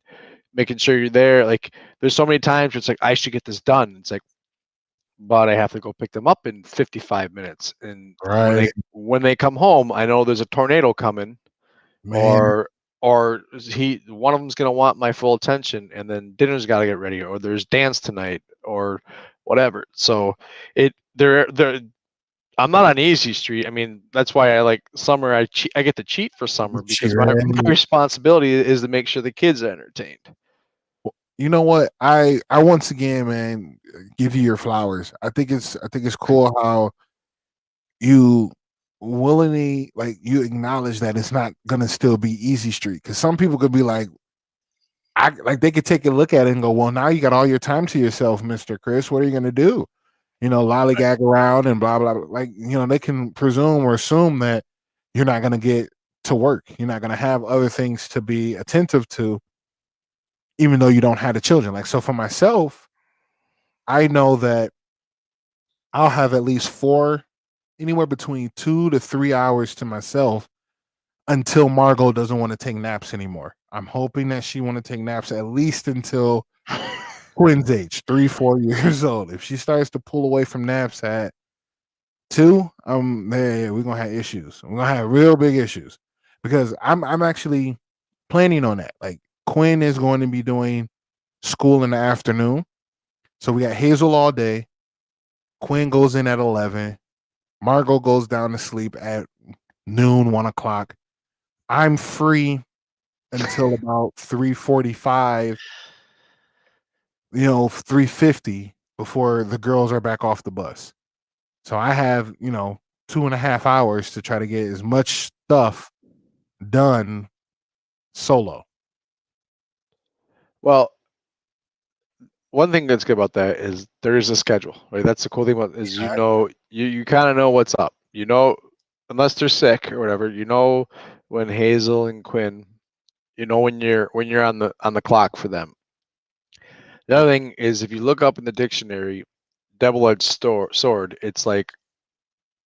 making sure you're there. Like there's so many times where it's like I should get this done. It's like but I have to go pick them up in 55 minutes. And Right, when they come home, I know there's a tornado coming, man. or one of them's gonna want my full attention, and then dinner's got to get ready, or there's dance tonight, or whatever. So they're I'm not on easy street. I mean, that's why I like summer. I get to cheat for summer because my Right. responsibility is to make sure the kids are entertained. You know what? I once again, man, give you your flowers. I think it's cool how you willingly like you acknowledge that it's not gonna still be easy street. Because some people could be like, I like they could take a look at it and go, well, now you got all your time to yourself, Mister Chris. What are you gonna do? Lollygag around and blah blah. Blah. Like they can presume or assume that you're not gonna get to work. You're not gonna have other things to be attentive to, even though you don't have the children. Like so, for myself, I know that I'll have at least anywhere between 2 to 3 hours to myself until Margot doesn't want to take naps anymore. I'm hoping that she want to take naps at least until Quinn's age, 3, 4 years old. If she starts to pull away from naps at 2, yeah, we're gonna have issues. We're gonna have real big issues because I'm actually planning on that. Like Quinn is going to be doing school in the afternoon, so we got Hazel all day. Quinn goes in at 11. Margot goes down to sleep at noon, 1 o'clock. I'm free until about 3:45, 3:50 before the girls are back off the bus. So I have, 2.5 hours to try to get as much stuff done solo. Well, one thing that's good about that is there is a schedule, right? That's the cool thing about is you kind of know what's up. Unless they're sick or whatever, when Hazel and Quinn, when you're on the clock for them. The other thing is if you look up in the dictionary, double-edged sword, it's like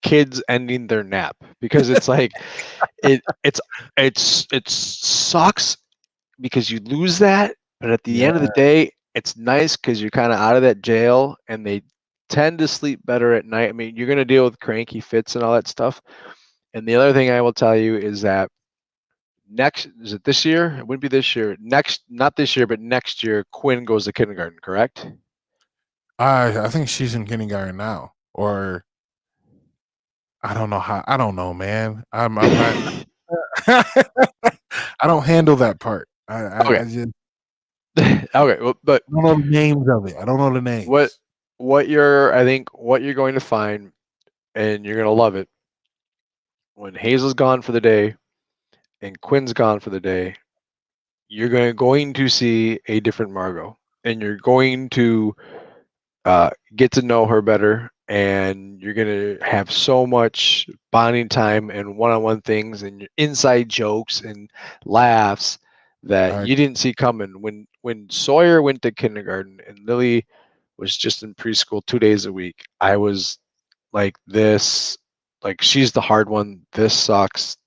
kids ending their nap because it's like it it's it sucks because you lose that, but at the Yeah, end of the day, it's nice because you're kind of out of that jail and they tend to sleep better at night. I mean, you're going to deal with cranky fits and all that stuff. And the other thing I will tell you is that is it this year? It wouldn't be this year. Not this year, but next year, Quinn goes to kindergarten, correct? I think she's in kindergarten now, or I don't know how. I don't know, man. I'm not. I don't handle that part. I Okay. just Okay. Well, but don't know the names of it. I don't know the what names. I think what you're going to find, and you're going to love it, when Hazel's gone for the day and Quinn's gone for the day, you're going to see a different Margo, and you're going to get to know her better, and you're going to have so much bonding time and one-on-one things and inside jokes and laughs that I you didn't see coming. When Sawyer went to kindergarten and Lilly was just in preschool 2 days a week, I was like this, like she's the hard one. This sucks,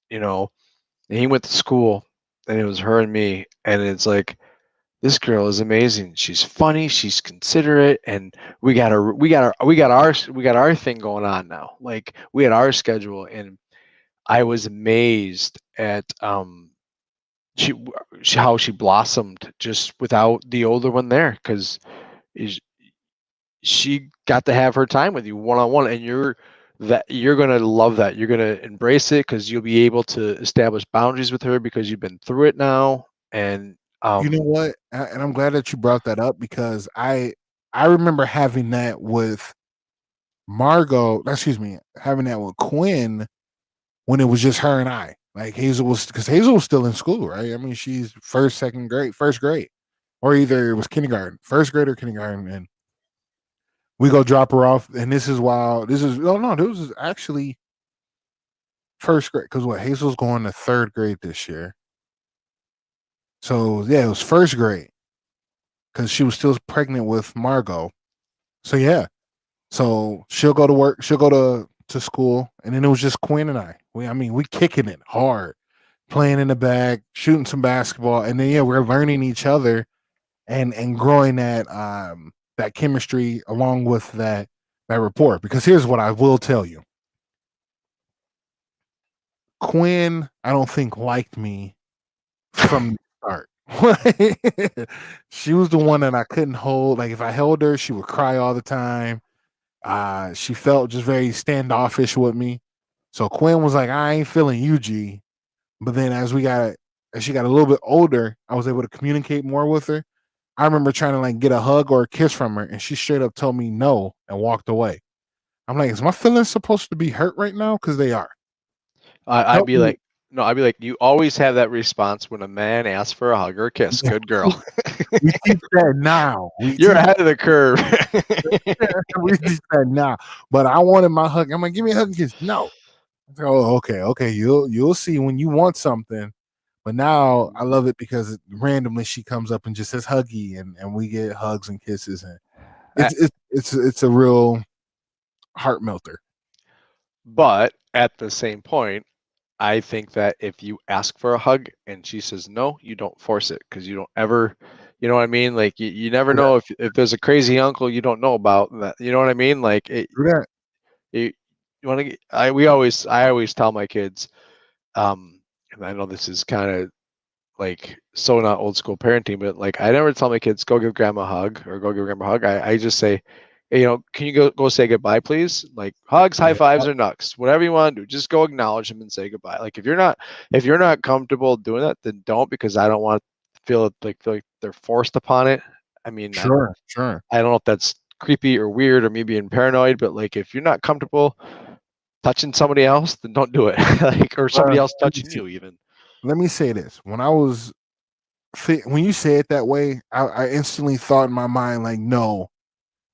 you know. and he went to school, and it was her and me, and it's like this girl is amazing. She's funny, she's considerate, and we got our thing going on now. Like we had our schedule, and I was amazed at she, how she blossomed just without the older one there, because she got to have her time with you one on one, and you're gonna love that. You're gonna embrace it because you'll be able to establish boundaries with her because you've been through it now. And You know what? And I'm glad that you brought that up because I remember having that with Margo, excuse me, having that with Quinn when it was just her and I. Like Hazel was because Hazel was still in school, right? I mean, she's first, second grade, first grade, or either it was kindergarten, first grade or kindergarten, and we go drop her off. And this is while this is no, this was actually first grade because what Hazel's going to third grade this year. So yeah, it was first grade because she was still pregnant with Margo. So yeah, so she'll go to work, she'll go to school, and then it was just Quinn and I. I mean, we kicking it hard, playing in the bag, shooting some basketball, and then yeah, we're learning each other and growing that chemistry along with that rapport. Because here's what I will tell you: Quinn, I don't think liked me from the start. She was the one that I couldn't hold. Like if I held her, she would cry all the time. She felt just very standoffish with me. So Quinn was like, I ain't feeling you, G. But then as she got a little bit older, I was able to communicate more with her. I remember trying to like get a hug or a kiss from her, and she straight up told me no and walked away. I'm like, is my feelings supposed to be hurt right now? Because they are. I'd Help be me. like, no, I'd be like, you always have that response when a man asks for a hug or a kiss. Good girl. We teach that now. We You're teach ahead of the curve. we teach that now. But I wanted my hug. I'm like, give me a hug and kiss. No. Oh, okay, okay. You'll see when you want something. But now I love it because randomly she comes up and just says huggy, and we get hugs and kisses, and Uh, it's a real heart melter. but at the same point, I think that if you ask for a hug and she says no, you don't force it because you don't ever, you know what I mean? Like you never True that. know if there's a crazy uncle you don't know about that. You know what I mean? Like True that. you, you want to. I always tell my kids, and I know this is kind of like so not old school parenting, but like I never tell my kids go give grandma a hug or go give grandma a hug. I just say, hey, can you go say goodbye, please? Like hugs, high Yeah. fives, or knucks, whatever you want to do. Just go acknowledge them and say goodbye. Like if you're not comfortable doing that, then don't, because I don't want to feel like they're forced upon it. I mean, I Sure. Sure. I don't know if that's creepy or weird or me being paranoid, but like if you're not comfortable touching somebody else, then don't do it. Like or somebody else Let me touching see. you even. Let me say this: when you say it that way, I instantly thought in my mind like, no,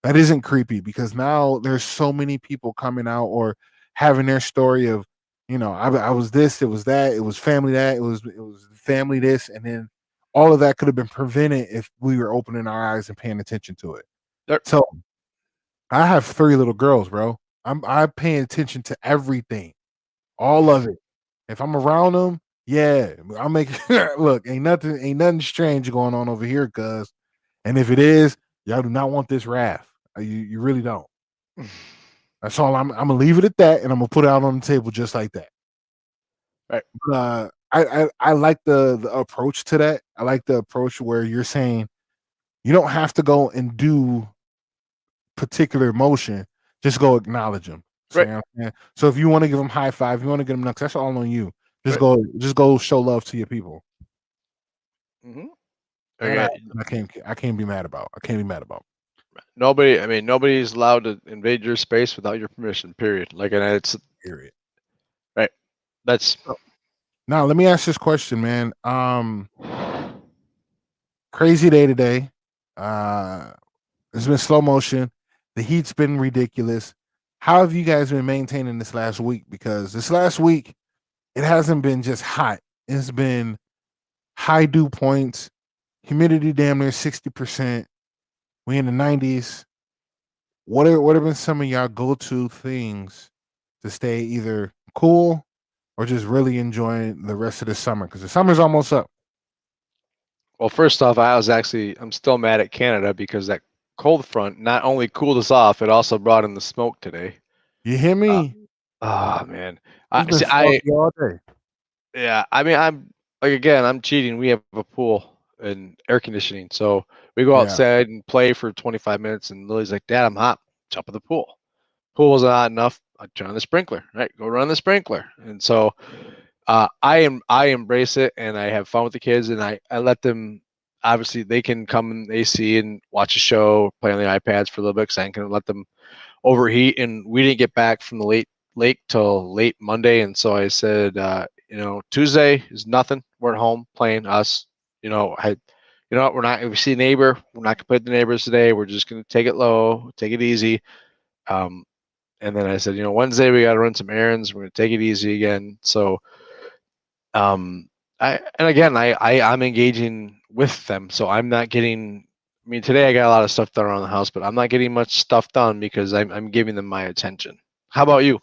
that isn't creepy because now there's so many people coming out or having their story of, I was this, it was that, it was family that, it was family this, and then all of that could have been prevented if we were opening our eyes and paying attention to it. There- So I have 3 little girls, bro. I'm paying attention to everything, all of it. If I'm around them, yeah, I'll make look. Ain't nothing strange going on over here, cuz. And if it is, y'all do not want this wrath. You really don't. That's all. I'm gonna leave it at that, and I'm gonna put it out on the table just like that. Right. I like the approach to that. I like the approach where you're saying you don't have to go and do particular emotion. Just go acknowledge them. Right. So if you want to give them high five, you want to give them nuts. That's all on you. Just Right. go show love to your people. Hmm. That I, Okay. I can't be mad about. I can't be mad about. Nobody. I mean, nobody's allowed to invade your space without your permission. Period. Like, and it's Period. right. That's So, now let me ask this question, man. Crazy day today. Uh, it's been slow motion. The heat's been ridiculous. How have you guys been maintaining this last week? Because this last week, it hasn't been just hot. It's been high dew points, humidity damn near 60%. We in the 90s. What have been some of y'all go-to things to stay either cool or just really enjoying the rest of the summer? Because the summer's almost up. Well, first off, I'm still mad at Canada because that cold front not only cooled us off, it also brought in the smoke today. You hear Uh, me? oh man, It's been see, foggy all day. yeah, I mean, I'm like again, I'm cheating. We have a pool and air conditioning, so we go Yeah. outside and play for 25 minutes. And Lily's like, "Dad, I'm hot. Jump in the pool." Pool wasn't hot enough. I turn on the sprinkler. Right, go run the sprinkler. And so I embrace it and I have fun with the kids and I let them. Obviously, they can come in AC and watch a show, play on the iPads for a little bit. Cause I can let them overheat. And we didn't get back from the lake till late Monday. And so I said, Tuesday is nothing. We're at home playing us. We're not. If we see a neighbor, we're not gonna play with the neighbors today. We're just gonna take it low, take it easy. Um, and then I said, Wednesday we got to run some errands. We're gonna take it easy again. So um I'm engaging with them, so I'm not getting. I mean, today I got a lot of stuff done around the house, but I'm not getting much stuff done because I'm giving them my attention. How about you?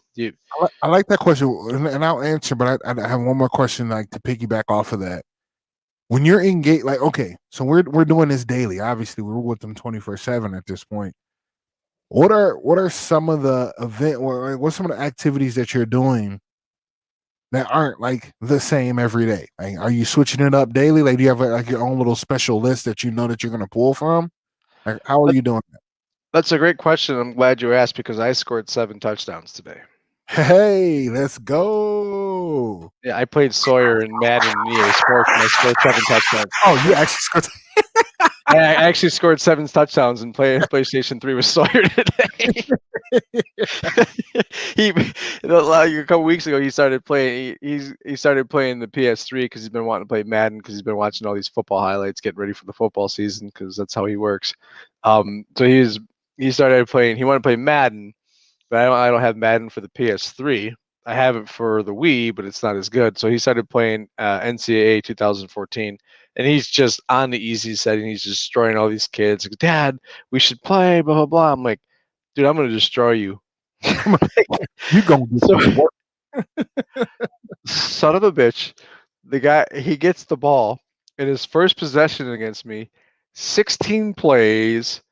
I like that question, and I'll answer. But I have one more question, like to piggyback off of that. When you're engaged, like okay, so we're doing this daily. Obviously, we're with them 24/7 at this point. What are some of the event or what's some of the activities that you're doing that aren't like the same every day? Like, are you switching it up daily? Like, do you have like your own little special list that you know that you're gonna pull from? Like, how are That, you doing that? that's a great question. I'm glad you asked because I scored 7 touchdowns today. Hey, let's go. Yeah, I played Sawyer and Madden and EA Sports, and I scored 7 touchdowns. Oh, you actually scored. I actually scored 7 touchdowns in PlayStation 3 with Sawyer today. he a couple weeks ago he started playing. He started playing the PS3 because he's been wanting to play Madden because he's been watching all these football highlights, getting ready for the football season because that's how he works. So he started playing. He wanted to play Madden, but I don't have Madden for the PS3. I have it for the Wii, but it's not as good. So he started playing NCAA 2014, and he's just on the easy setting. He's just destroying all these kids. Like, Dad, we should play. Blah blah blah. I'm like, dude, I'm gonna destroy you. You gonna get So, this work? son of a bitch, the guy he gets the ball in his first possession against me, 16 plays,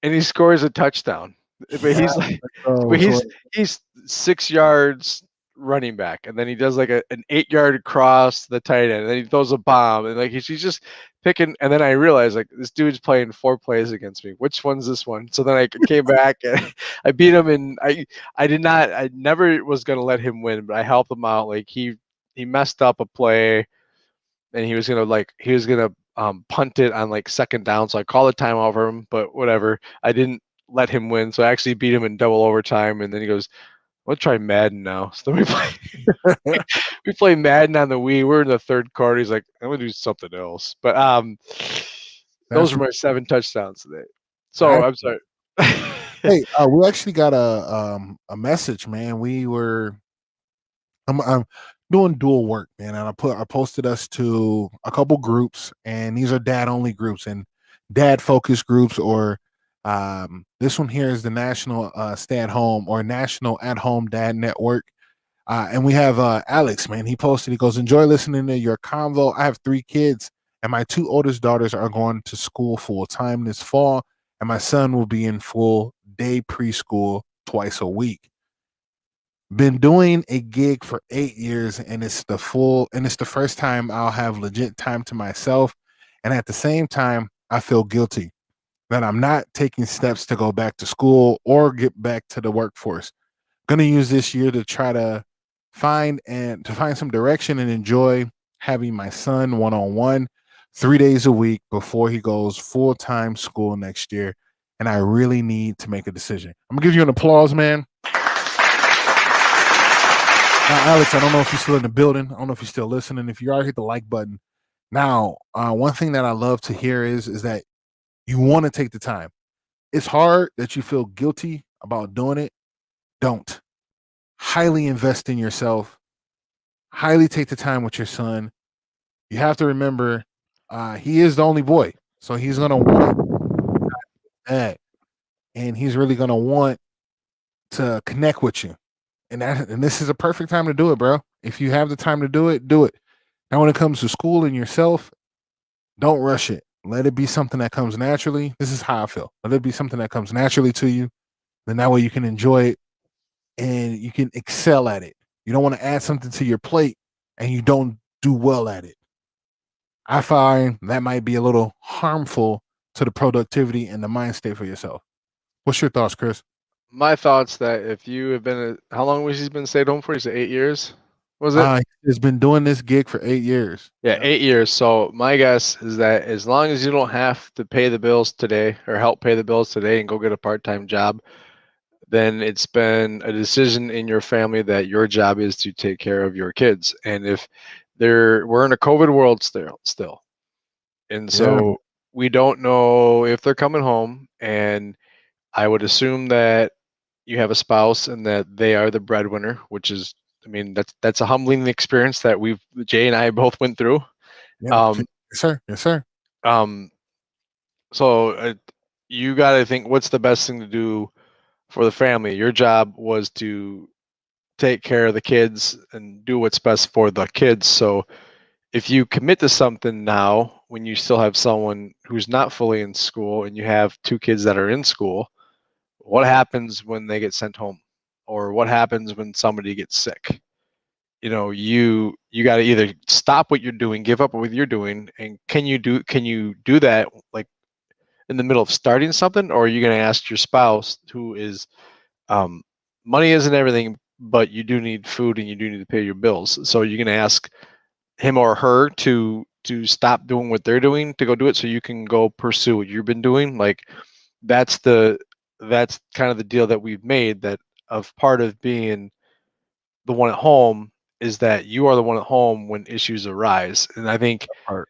and he scores a touchdown. But Yeah. he's like, Oh, but so he's 6 yards running back, and then he does like an 8 yard cross to the tight end, and then he throws a bomb, and like he's just picking. And then I realized like this dude's playing 4 plays against me. Which one's this one? So then I came back and I beat him, and I never was gonna let him win, but I helped him out. Like he messed up a play and he was gonna punt it on like second down. So I called a timeout for him, but whatever. I didn't let him win, so I actually beat him in double overtime. And then he goes, "Let's try Madden now." So then we play we play Madden on the Wii. We're in the third quarter. He's like, "I'm gonna do something else." But those that's were my 7 touchdowns today. So that. I'm sorry. Hey, we actually got a message, man. I'm doing dual work, man, and I posted us to a couple groups, and these are dad only groups and dad focused groups, or this one here is the National Stay at Home or National At Home Dad Network. And we have Alex, man. He posted, he goes, enjoy listening to your convo. I have 3 kids, and my 2 oldest daughters are going to school full time this fall, and my son will be in full day preschool twice a week. Been doing a gig for 8 years, and it's the first time I'll have legit time to myself. And at the same time, I feel guilty that I'm not taking steps to go back to school or get back to the workforce. Gonna use this year to try to find some direction and enjoy having my son one on one 3 days a week before he goes full time school next year. And I really need to make a decision. I'm gonna give you an applause, man. Now, Alex, I don't know if you're still in the building. I don't know if you're still listening. If you are, hit the like button. Now, one thing that I love to hear is that you want to take the time. It's hard that you feel guilty about doing it. Don't. Highly invest in yourself. Highly take the time with your son. You have to remember, he is the only boy, so he's gonna want that, and he's really gonna want to connect with you. And this is a perfect time to do it, bro. If you have the time to do it, do it. Now, when it comes to school and yourself, don't rush it. Let it be something that comes naturally. This is how I feel. Let it be something that comes naturally to you. Then that way you can enjoy it and you can excel at it. You don't want to add something to your plate and you don't do well at it. I find that might be a little harmful to the productivity and the mind state for yourself. What's your thoughts, Chris? My thoughts that if you have been, how long was he been stayed home for? He said 8 years. Was it? He's been doing this gig for 8 years. Yeah, Yep. 8 years. So my guess is that as long as you don't have to pay the bills today or help pay the bills today and go get a part-time job, then it's been a decision in your family that your job is to take care of your kids. And if we're in a COVID world still. And Yeah, so we don't know if they're coming home. And I would assume that you have a spouse and that they are the breadwinner, which is, I mean, that's a humbling experience that Jay and I both went through. yeah. Um, Yes, sir. Yes, sir. um, so you got to think what's the best thing to do for the family. Your job was to take care of the kids and do what's best for the kids. So if you commit to something now when you still have someone who's not fully in school and you have two kids that are in school, what happens when they get sent home? Or what happens when somebody gets sick? You got to either stop what you're doing, give up what you're doing, and can you do that like in the middle of starting something, or are you going to ask your spouse who is um, money isn't everything, but you do need food and you do need to pay your bills. So you're going to ask him or her to stop doing what they're doing to go do it so you can go pursue what you've been doing. Like that's the that's kind of the deal that we've made, that of part of being the one at home is that you are the one at home when issues arise. And I think Part.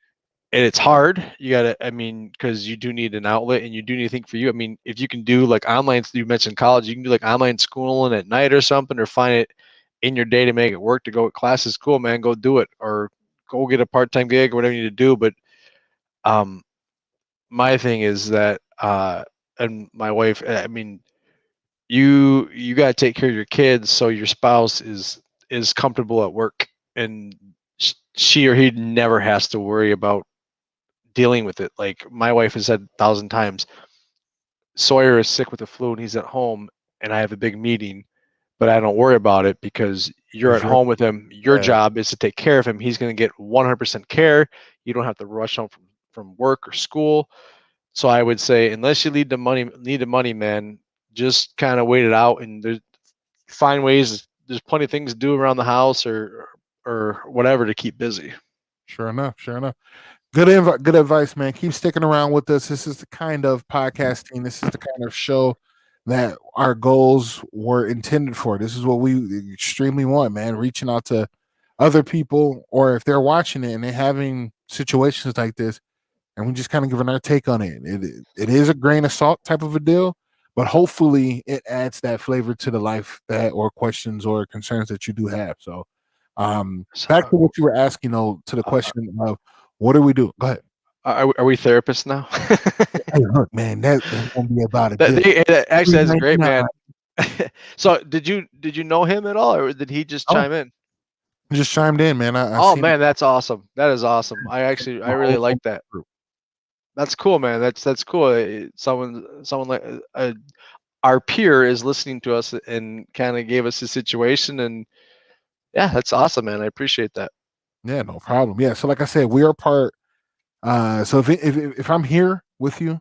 and it's hard. You gotta, I mean, because you do need an outlet and you do need to think for you. I mean, if you can do like online, you mentioned college, you can do like online schooling at night or something, or find it in your day to make it work to go at classes. Cool, man, go do it, or go get a part-time gig or whatever you need to do. But um, my thing is that, and my wife, I mean, you got to take care of your kids so your spouse is comfortable at work and she or he never has to worry about dealing with it. Like my wife has said 1,000 times, Sawyer is sick with the flu and he's at home and I have a big meeting, but I don't worry about it because you're at Because you're home with him. Your bad. job is to take care of him. He's going to get 100% care. You don't have to rush home from work or school. So I would say, unless you need the money, man, just kind of wait it out and find ways. There's plenty of things to do around the house or whatever to keep busy. Sure enough. Sure enough. Good advice, man. Keep sticking around with us. This is the kind of podcasting. This is the kind of show that our goals were intended for. This is what we extremely want, man. Reaching out to other people, or if they're watching it and they're having situations like this, and we just kind of giving our take on it. It is a grain of salt type of a deal, but hopefully it adds that flavor to the life that or questions or concerns that you do have. So, back So, to what you were asking, though, to the uh, question of what do we do? Go ahead. are we therapists now? Hey, look, man, that's gonna be about a That good actually that's great, 3.99. man. So did you know him at all, or did he just Oh, chime in? just chimed in, man. I Oh seen man, that's awesome. That is awesome. I my really whole like phone that. group. That's cool, man. That's cool. Someone like our peer is listening to us and kind of gave us a situation, and yeah, that's awesome, man. I appreciate that. Yeah, no problem. Yeah, so like I said, we are part. So if I'm here with you,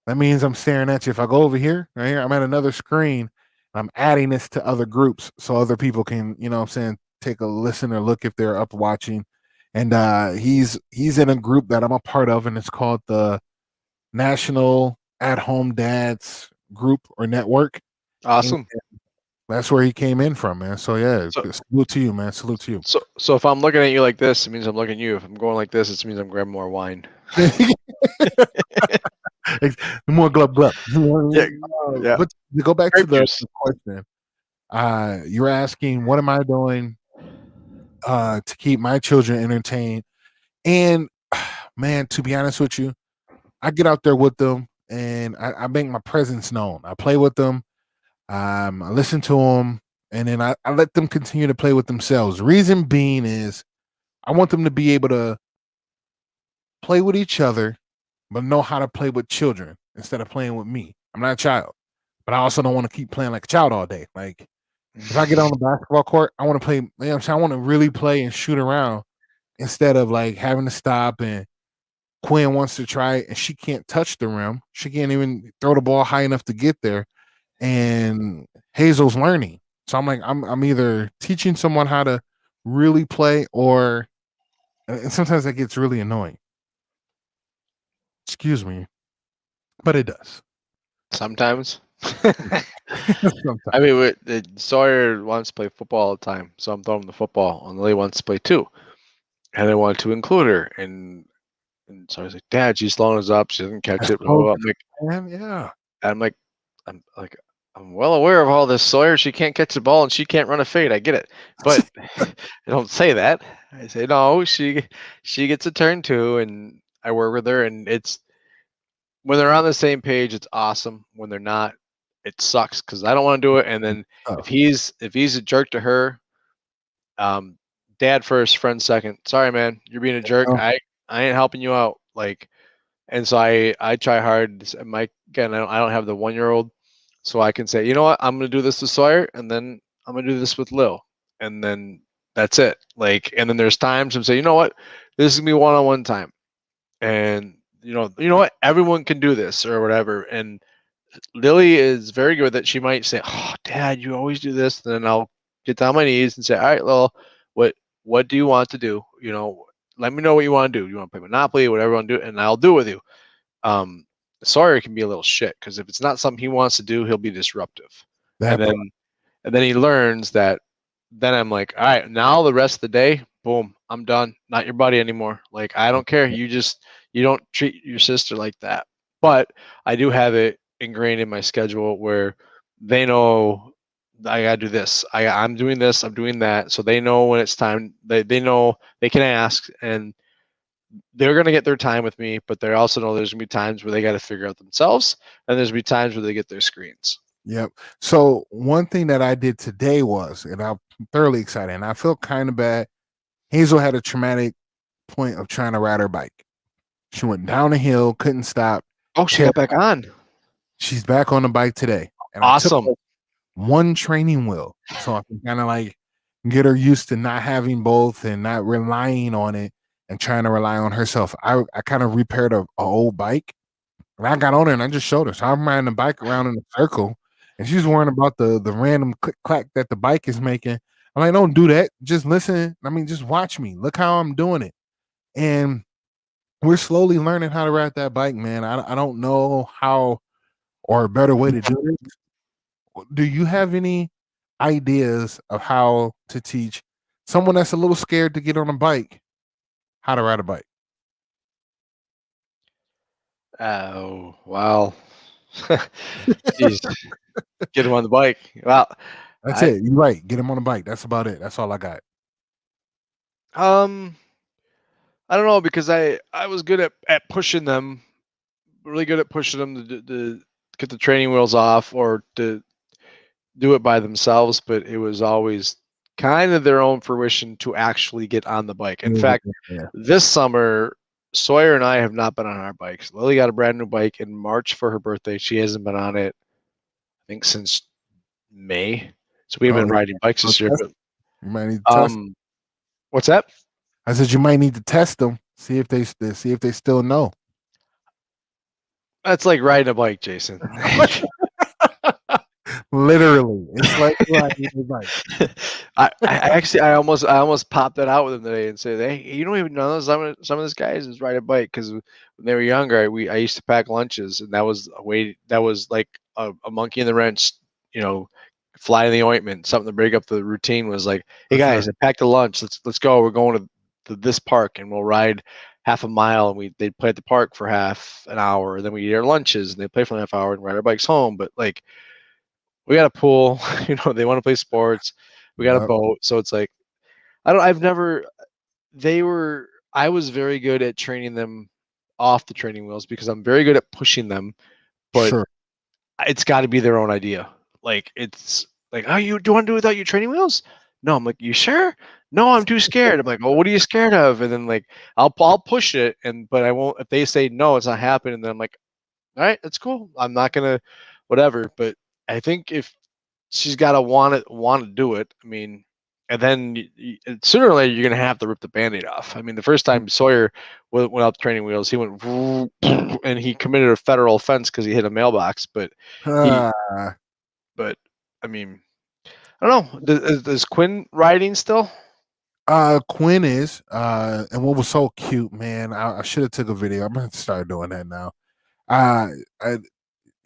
that means I'm staring at you. If I go over here, right here, I'm at another screen. I'm adding this to other groups so other people can, what I'm saying, take a listen or look if they're up watching. And he's in a group that I'm a part of, and it's called the National At Home Dads Group or Network. And Awesome. that's where he came in from, man. So yeah, So salute to you, man. Salute to you. so if I'm looking at you like this, it means I'm looking at you. If I'm going like this, it means I'm grabbing more wine. More glub glub. You know what I Yeah, mean? yeah. But to go back to Grape juice. the question, you're asking, what am I doing to keep my children entertained? And man, to be honest with you, I get out there with them and I make my presence known. I play with them. I listen to them. and then I let them continue to play with themselves. Reason being is I want them to be able to play with each other, but know how to play with children instead of playing with me. I'm not a child, but I also don't want to keep playing like a child all day. Like if I get on the basketball court, I want to play. You know what I'm saying? I want to really play and shoot around instead of like having to stop and Quinn wants to try it and she can't touch the rim. She can't even throw the ball high enough to get there. And Hazel's learning. So I'm like, I'm either teaching someone how to really play or and sometimes that gets really annoying. Excuse me, but it does. Sometimes. Sometimes. I mean, Sawyer wants to play football all the time, so I'm throwing him the football, and Lily wants to play too, and I wanted to include her, and so I was like, Dad, she's slowing us up, she doesn't catch That's it. Blah, blah, close, blah. man. Yeah. I'm like, I'm like, I'm well aware of all this, Sawyer. She can't catch the ball and she can't run a fade. I get it, but I don't say that. I say no. She gets a turn too, and I work with her, and it's when they're on the same page, it's awesome. When they're not, it sucks because I don't want to do it. And then Oh, if he's a jerk to her, um, dad first, friend second. Sorry, man, you're being a jerk. oh, I ain't helping you out. Like, and so I try hard. My again, I don't have the 1 year old, so I can say, you know what, I'm gonna do this with Sawyer, and then I'm gonna do this with Lil, and then that's it. Like, and then there's times I'm saying, you know what, this is gonna be one-on-one time, and you know what, everyone can do this or whatever. And Lily is very good that she might say, "Oh, Dad, you always do this." And then I'll get down on my knees and say, "All right, well, what do you want to do? You know, let me know what you want to do. You want to play Monopoly, whatever you want to do, and I'll do it with you." Um, Sawyer can be a little shit because if it's not something he wants to do, he'll be disruptive, and that part. then he learns that. Then I'm like, all right, now the rest of the day, boom, I'm done. Not your buddy anymore. Like, I don't care. You don't treat your sister like that. But I do have it ingrained in my schedule where they know I gotta do this. I'm doing this. I'm doing that. So they know when it's time. They know they can ask, and they're gonna get their time with me. But they also know there's gonna be times where they got to figure out themselves, and there's gonna be times where they get their screens. Yep. So one thing that I did today was, and I'm thoroughly excited, and I feel kind of bad. Hazel had a traumatic point of trying to ride her bike. She went down a hill, couldn't stop. Oh, she got back on. She's back on the bike today, and I took Awesome. one training wheel so I can kind of like get her used to not having both and not relying on it and trying to rely on herself. I kind of repaired a old bike and I got on it and I just showed her. So I'm riding the bike around in a circle and she's worrying about the random click clack that the bike is making. I'm like, don't do that. Just listen. I mean, just watch me. Look how I'm doing it. And we're slowly learning how to ride that bike, man. I don't know how or a better way to do it. Do you have any ideas of how to teach someone that's a little scared to get on a bike how to ride a bike? Oh, wow. Jeez, get him on the bike. Well, That's I it. You're right. Get him on a bike. That's about it. That's all I got. um I don't know because I was good at pushing them, really good at pushing them to get the training wheels off or to do it by themselves, but it was always kind of their own fruition to actually get on the bike. In fact, Yeah. this summer, Sawyer and I have not been on our bikes. Lily got a brand new bike in March for her birthday. She hasn't been on it, I think, since May. So we've Oh, been riding bikes so this year. test But 'em. You might need to test. what's that? I said you might need to test them. See if they still know. That's like riding a bike, Jason. Literally, it's like riding a bike. I almost popped that out with him today and said, "Hey, you don't even know some of these guys is ride a bike because when they were younger, I used to pack lunches, and that was a way that was like a monkey in the wrench, you know, fly in the ointment, something to break up the routine. Was like, hey For sure. guys, I packed a lunch. Let's go. We're going to this park, and we'll ride half a mile, and they'd play at the park for half an hour, and then we eat our lunches, and they play for a half hour and ride our bikes home. But like we got a pool, they want to play sports. We got a Yep. boat. So it's like, I don't, I've never, I was very good at training them off the training wheels because I'm very good at pushing them, but Sure. it's got to be their own idea. Like like, oh, you do you want to do without your training wheels? No, I'm like, you sure? No, I'm too scared. I'm like, well, what are you scared of? And then like, I'll push it, but I won't. If they say no, it's not happening. Then I'm like, all right, that's cool. I'm not gonna, whatever. But I think if she's got to want to do it, I mean, and then sooner or later you're gonna have to rip the band-aid off. I mean, the first time Sawyer went out training wheels, he went and he committed a federal offense because he hit a mailbox. He, Uh, but I mean, I don't know. Is Quinn riding still? Quinn is, and what was so cute, man. I should have took a video. I'm gonna start doing that now. Uh, I,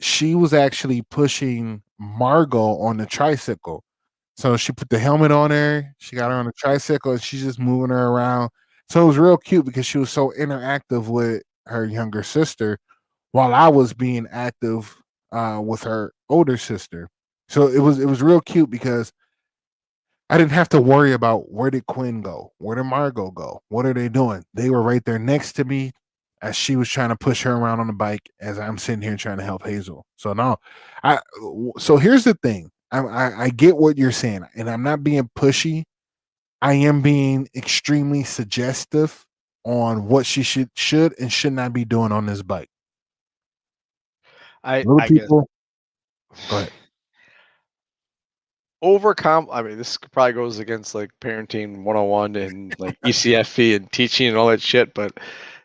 she was actually pushing Margo on the tricycle. So she put the helmet on her. She got her on the tricycle, and she's just moving her around. So it was real cute because she was so interactive with her younger sister, while I was being active with her older sister. So it was real cute because I didn't have to worry about where did Quinn go? Where did Margo go? What are they doing? They were right there next to me as she was trying to push her around on the bike as I'm sitting here trying to help Hazel. So no, so here's the thing. I get what you're saying, and I'm not being pushy. I am being extremely suggestive on what she should and should not be doing on this bike. Little I guess people, go ahead. overcome. I mean, this probably goes against like parenting 101 and like ECFE and teaching and all that shit. But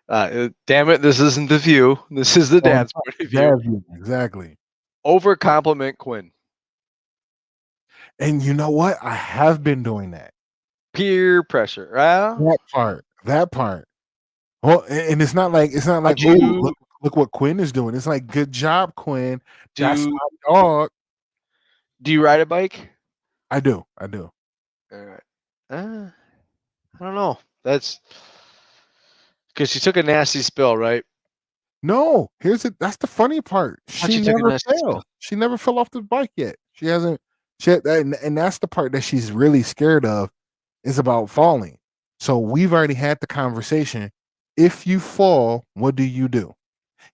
damn it, this isn't the view. This is the Oh, dad's point of view. exactly. Over compliment Quinn. And you know what? I have been doing that. Peer pressure. Well, That part. Well, and it's not like, how'd oh, you look what Quinn is doing. It's like, good job, Quinn. That's do? my dog. Do you ride a bike? I do. All right. I don't know. That's because she took a nasty spill, right? No, that's the funny part. How'd She she took a never nasty spill? fell. She never fell off the bike yet. She hasn't. And that's the part that she's really scared of is about falling. So we've already had the conversation. If you fall, what do you do?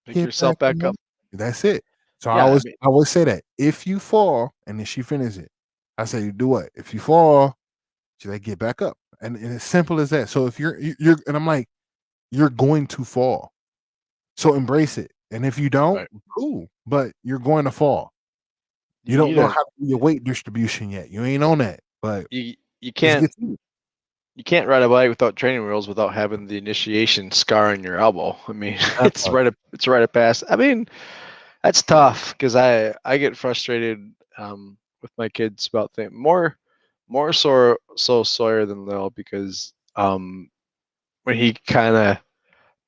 Pick Get back yourself back up. up. That's it. So I Yeah, I always mean, I always say that if you fall, and then she finishes it, I say, you do what? If you fall, she's like, get back up, and it's simple as that. So if you're, and I'm like, you're going to fall, so embrace it. And if you don't, right. cool, but you're going to fall. You You don't need know a how to do your weight distribution yet. You ain't on that, but you just can't get to it. you can't ride a bike without training wheels without having the initiation scar on your elbow. I mean, That part. it's right up past. I mean, that's tough because I get frustrated with my kids about things more so Sawyer than Lil because when he kind of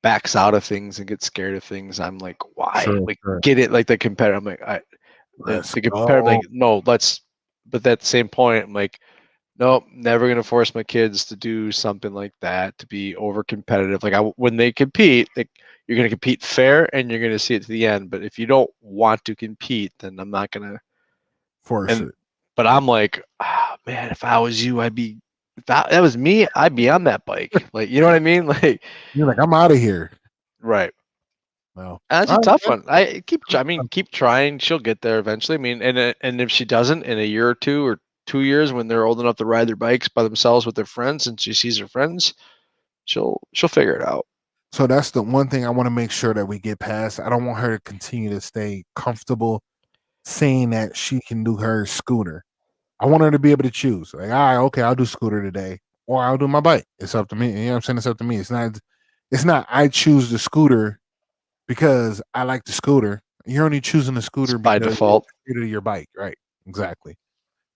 backs out of things and gets scared of things, I'm like, why? Sure, Like, sure. get it? Like the competitor. I'm like, Let's the competitor. I'm go like, no, let's. But at the same point, I'm like, nope, never gonna force my kids to do something like that to be over competitive. Like when they compete, like you're gonna compete fair and you're gonna see it to the end. But if you don't want to compete, then I'm not gonna. force And it. but I'm like, man, if I was you, I'd be. If that was me, I'd be on that bike. Like, you know what I mean? Like, You're like, I'm out of here. right. Well, That's a all right, tough man. one. I mean, keep trying. She'll get there eventually. I mean, and if she doesn't in a year or 2 years when they're old enough to ride their bikes by themselves with their friends and she sees her friends, she'll figure it out. So that's the one thing I want to make sure that we get past. I don't want her to continue to stay comfortable saying that she can do her scooter. I want her to be able to choose. Like, all right, okay, I'll do scooter today, or I'll do my bike. It's up to me. You know what I'm saying? It's up to me. It's not I choose the scooter because I like the scooter. You're only choosing the It's scooter by because it's default. to your bike, right? Exactly.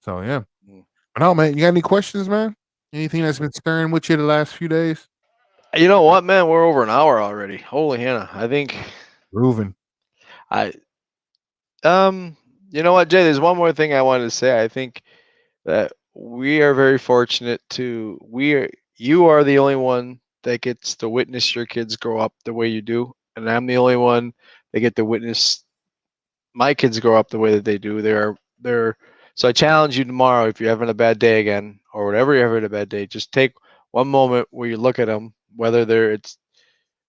So yeah. Mm. But no, man, you got any questions, man? Anything that's been stirring with you the last few days? You know what, man? We're over an hour already. Holy Hannah. I think Grooving. I um you know what, Jay, there's one more thing I wanted to say. I think that we are very fortunate to we are you are the only one that gets to witness your kids grow up the way you do, and I'm the only one that get to witness my kids grow up the way that they do. They're so I challenge you tomorrow if you're having a bad day again or whatever you're having a bad day, just take one moment where you look at them, whether they're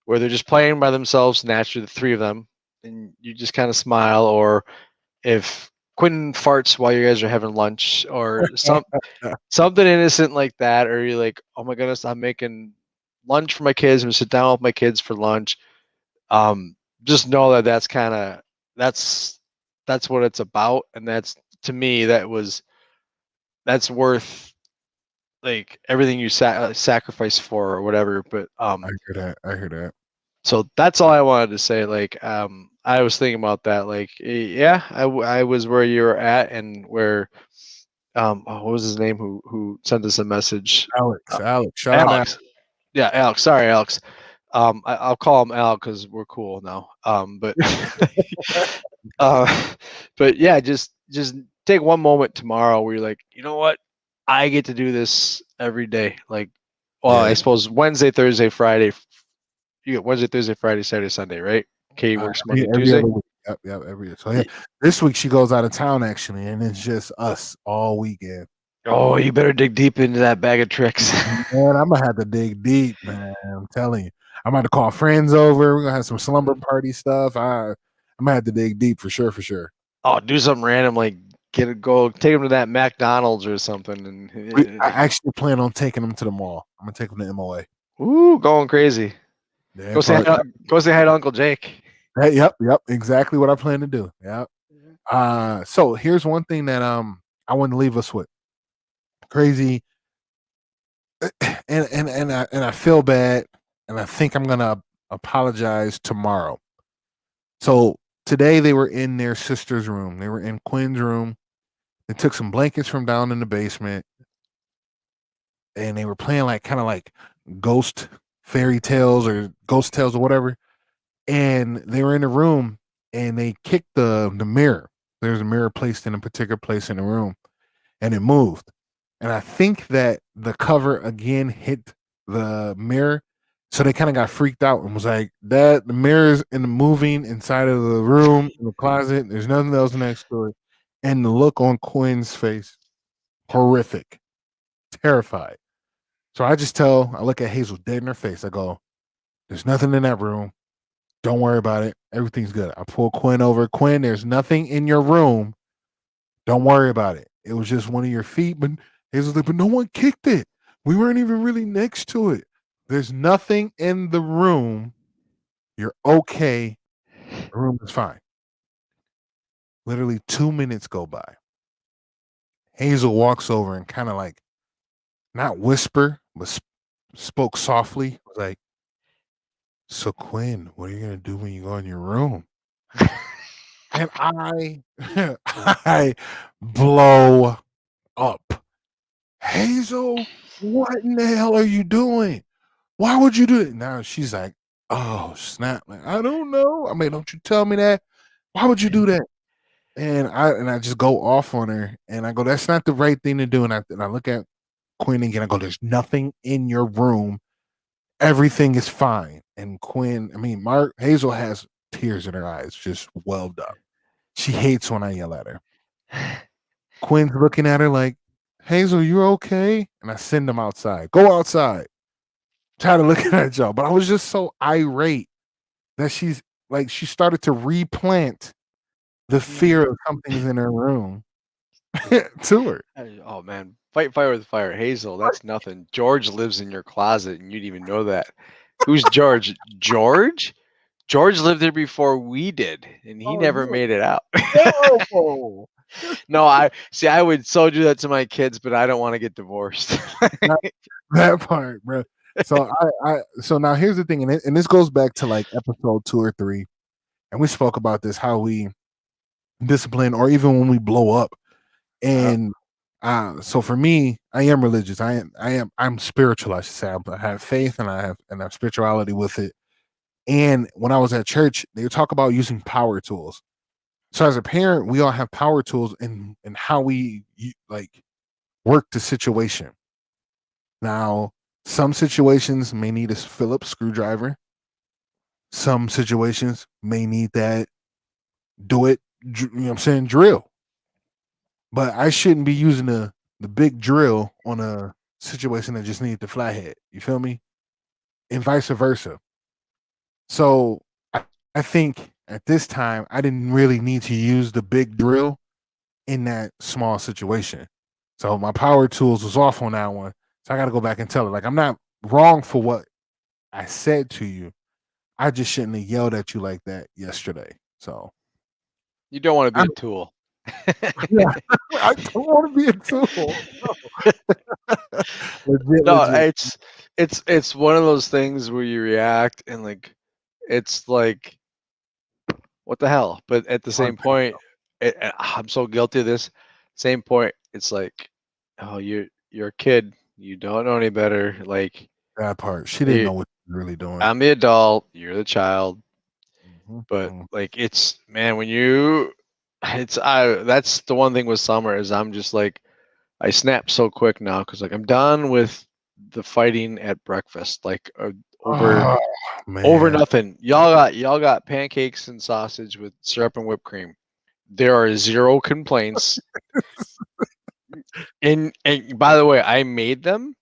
just playing by themselves naturally, the three of them, and you just kind of smile, or if Quinn farts while you guys are having lunch, or something innocent like that, or you're like, oh my goodness, I'm making lunch for my kids. I'm gonna sit down with my kids for lunch. Just know that that's that's what it's about, and that's, to me, that's worth like everything you sacrifice for or whatever. But I hear that. I hear that. so that's all I wanted to say. Like, I was thinking about that. Like, yeah, I was where you were at, and where what was his name who sent us a message? Alex, Uh, Alex, shout out Alex. Alex. Yeah, Alex. Sorry, Alex. I'll call him Al because we're cool now. But uh, but yeah, just take one moment tomorrow where you're like, you know what, I get to do this every day. Like, well, I Yeah. suppose Wednesday, Thursday, Friday. You get Wednesday, Thursday, Friday, Saturday, Sunday, right? Katie works Monday, Every Tuesday. other week. Yep, yep, every year. So yeah, this week she goes out of town actually, and it's just us all weekend. Oh, you better dig deep into that bag of tricks. Man, I'm gonna have to dig deep, man. I'm telling you. I'm about to call friends over. We're gonna have some slumber party stuff. I'm gonna have to dig deep for sure, for sure. Oh, do something random like go take them to that McDonald's or something, I and actually plan on taking them to the mall. I'm gonna take them to MOA. ooh, going crazy. Yeah, Go say probably. hi, go say hi to Uncle Jake. Yep, yep, exactly what I plan to do. Yep. So here's one thing that I want to leave us with. Crazy, and I feel bad, and I think I'm gonna apologize tomorrow. So today they were in their sister's room. They were in Quinn's room. They took some blankets from down in the basement, and they were playing like kind of like ghost fairy tales or ghost tales or whatever. And they were in the room, and they kicked the mirror. There's a mirror placed in a particular place in the room, and it moved. And I think that the cover again hit the mirror. So they kind of got freaked out and was like, that the mirror's in the moving inside of the room, in the closet. There's nothing else next to it. And the look on Quinn's face, horrific, terrified. So I look at Hazel dead in her face. I go, there's nothing in that room. Don't worry about it. Everything's good. I pull Quinn over. Quinn, there's nothing in your room. Don't worry about it. It was just one of your feet, but Hazel's like, but no one kicked it. We weren't even really next to it. There's nothing in the room. You're okay. The room is fine. Literally 2 minutes go by. Hazel walks over and kind of like not whisper, but spoke softly. Was like, so Quinn, what are you gonna do when you go in your room? And I blow up. Hazel, what in the hell are you doing? Why would you do it? Now she's like, oh snap! Like, I don't know. I mean, don't you tell me that? Why would you do that? And I just go off on her, and I go, that's not the right thing to do. And I look at Quinn again. I go, there's nothing in your room. Everything is fine. And Quinn, I mean, Hazel has tears in her eyes, just welled up. She hates when I yell at her. Quinn's looking at her like, Hazel, you okay? And I send them outside. Go outside. Try to look at y'all. But I was just so irate that she's like, she started to replant the fear of something's in her room to her. Oh man, fight fire with fire. Hazel, that's nothing. George lives in your closet, and you didn't even know that. Who's George? George? George lived there before we did, and he Oh, never you're made it out. horrible. No, I see. I would so do that to my kids, but I don't want to get divorced. That, that part, bro. So so now here's the thing, and this goes back to like episode 2 or 3, and we spoke about this, how we discipline, or even when we blow up. And so for me, I am religious. I'm spiritual, I should say. I have faith, and I have spirituality with it. And when I was at church, they would talk about using power tools. So as a parent, we all have power tools in how we like work the situation. Now, some situations may need a Phillips screwdriver. Some situations may need that do it, you know what I'm saying, drill. But I shouldn't be using the big drill on a situation that just needs the flathead. You feel me? And vice versa. So I think at this time I didn't really need to use the big drill. in that small situation. So my power tools was off on that one. So I got to go back and tell her, like, I'm not wrong for what I said to you. I just shouldn't have yelled at you like that yesterday. So You don't want to be I, a tool. yeah, I don't want to be a tool. Legit, No, legit. it's one of those things where you react and like it's like what the hell? But at the same point, I'm so guilty of this. Same point, it's like, oh, you're a kid. You don't know any better. Like That part. She didn't you, know what she was really doing. I'm the adult. You're the child. Mhm, But mhm. like it's man, when you, it's I. That's the one thing with summer is I'm just like I snap so quick now because like I'm done with the fighting at breakfast. Like over Oh over man. nothing. Y'all got pancakes and sausage with syrup and whipped cream. There are zero complaints. And by the way, I made them.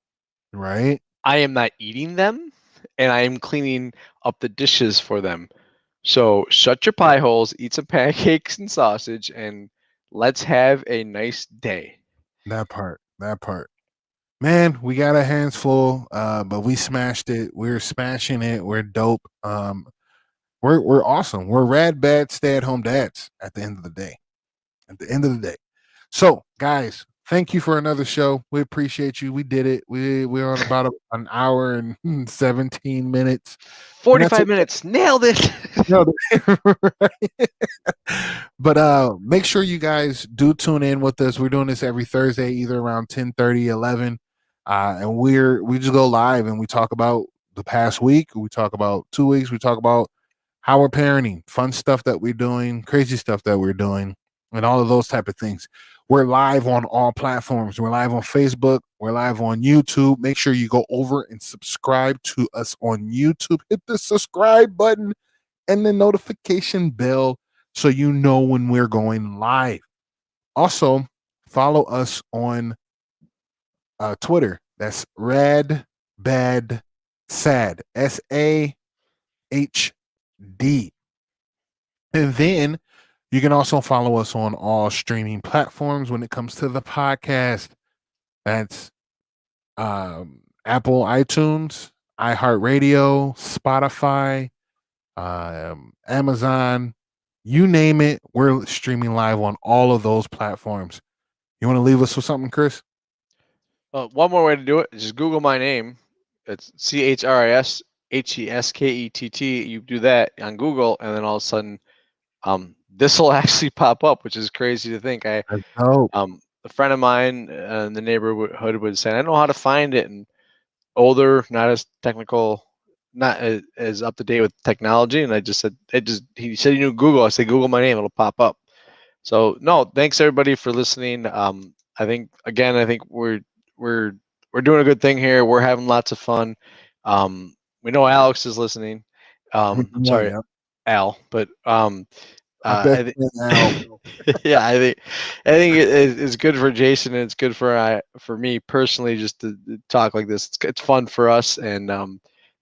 Right? I am not eating them, and I am cleaning up the dishes for them. So shut your pie holes, eat some pancakes and sausage, and let's have a nice day. That part. That part. Man, we got our hands full, but we smashed it. We're smashing it. We're dope. We're awesome. We're rad bad stay at home dads at the end of the day. At the end of the day. So, guys, thank you for another show. We appreciate you. We did it. We're on about an hour and 17 minutes. And that's 45 minutes, nailed it. no, right? But make sure you guys do tune in with us. We're doing this every Thursday, either around 10:30, 11. And we just go live and we talk about the past week, we talk about 2 weeks, we talk about how we're parenting, fun stuff that we're doing, crazy stuff that we're doing, and all of those type of things. We're live on all platforms. We're live on Facebook. We're live on YouTube. Make sure you go over and subscribe to us on YouTube. Hit the subscribe button and the notification bell so you know when we're going live. Also, follow us on Twitter. That's Rad Bad Sad. SAHD. And then you can also follow us on all streaming platforms when it comes to the podcast. That's Apple iTunes, iHeartRadio, Spotify, Amazon, you name it. We're streaming live on all of those platforms. You want to leave us with something, Chris? One more way to do it is just Google my name. It's CHRISHESKETT. You do that on Google, and then all of a sudden, this will actually pop up, which is crazy to think. That's dope. A friend of mine in the neighborhood would say, "I don't know how to find it," and older, not as technical, not as up to date with technology. And I just said, he said, you knew Google. I said, Google my name, it'll pop up. So no, thanks everybody for listening. I think again, I think we're we're doing a good thing here. We're having lots of fun. We know Alex is listening. Yeah, Sorry, yeah. Al, but Our best I think friend Al. yeah, I think it's good for Jason and it's good for me personally just to talk like this. It's fun for us, and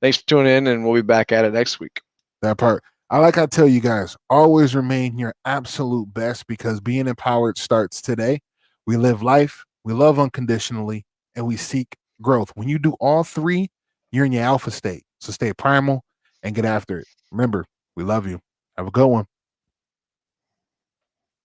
thanks for tuning in, and we'll be back at it next week. That part. I tell you guys, always remain your absolute best because being empowered starts today. We live life, we love unconditionally, and we seek growth. When you do all three, you're in your alpha state. So stay primal and get after it. Remember, we love you. Have a good one.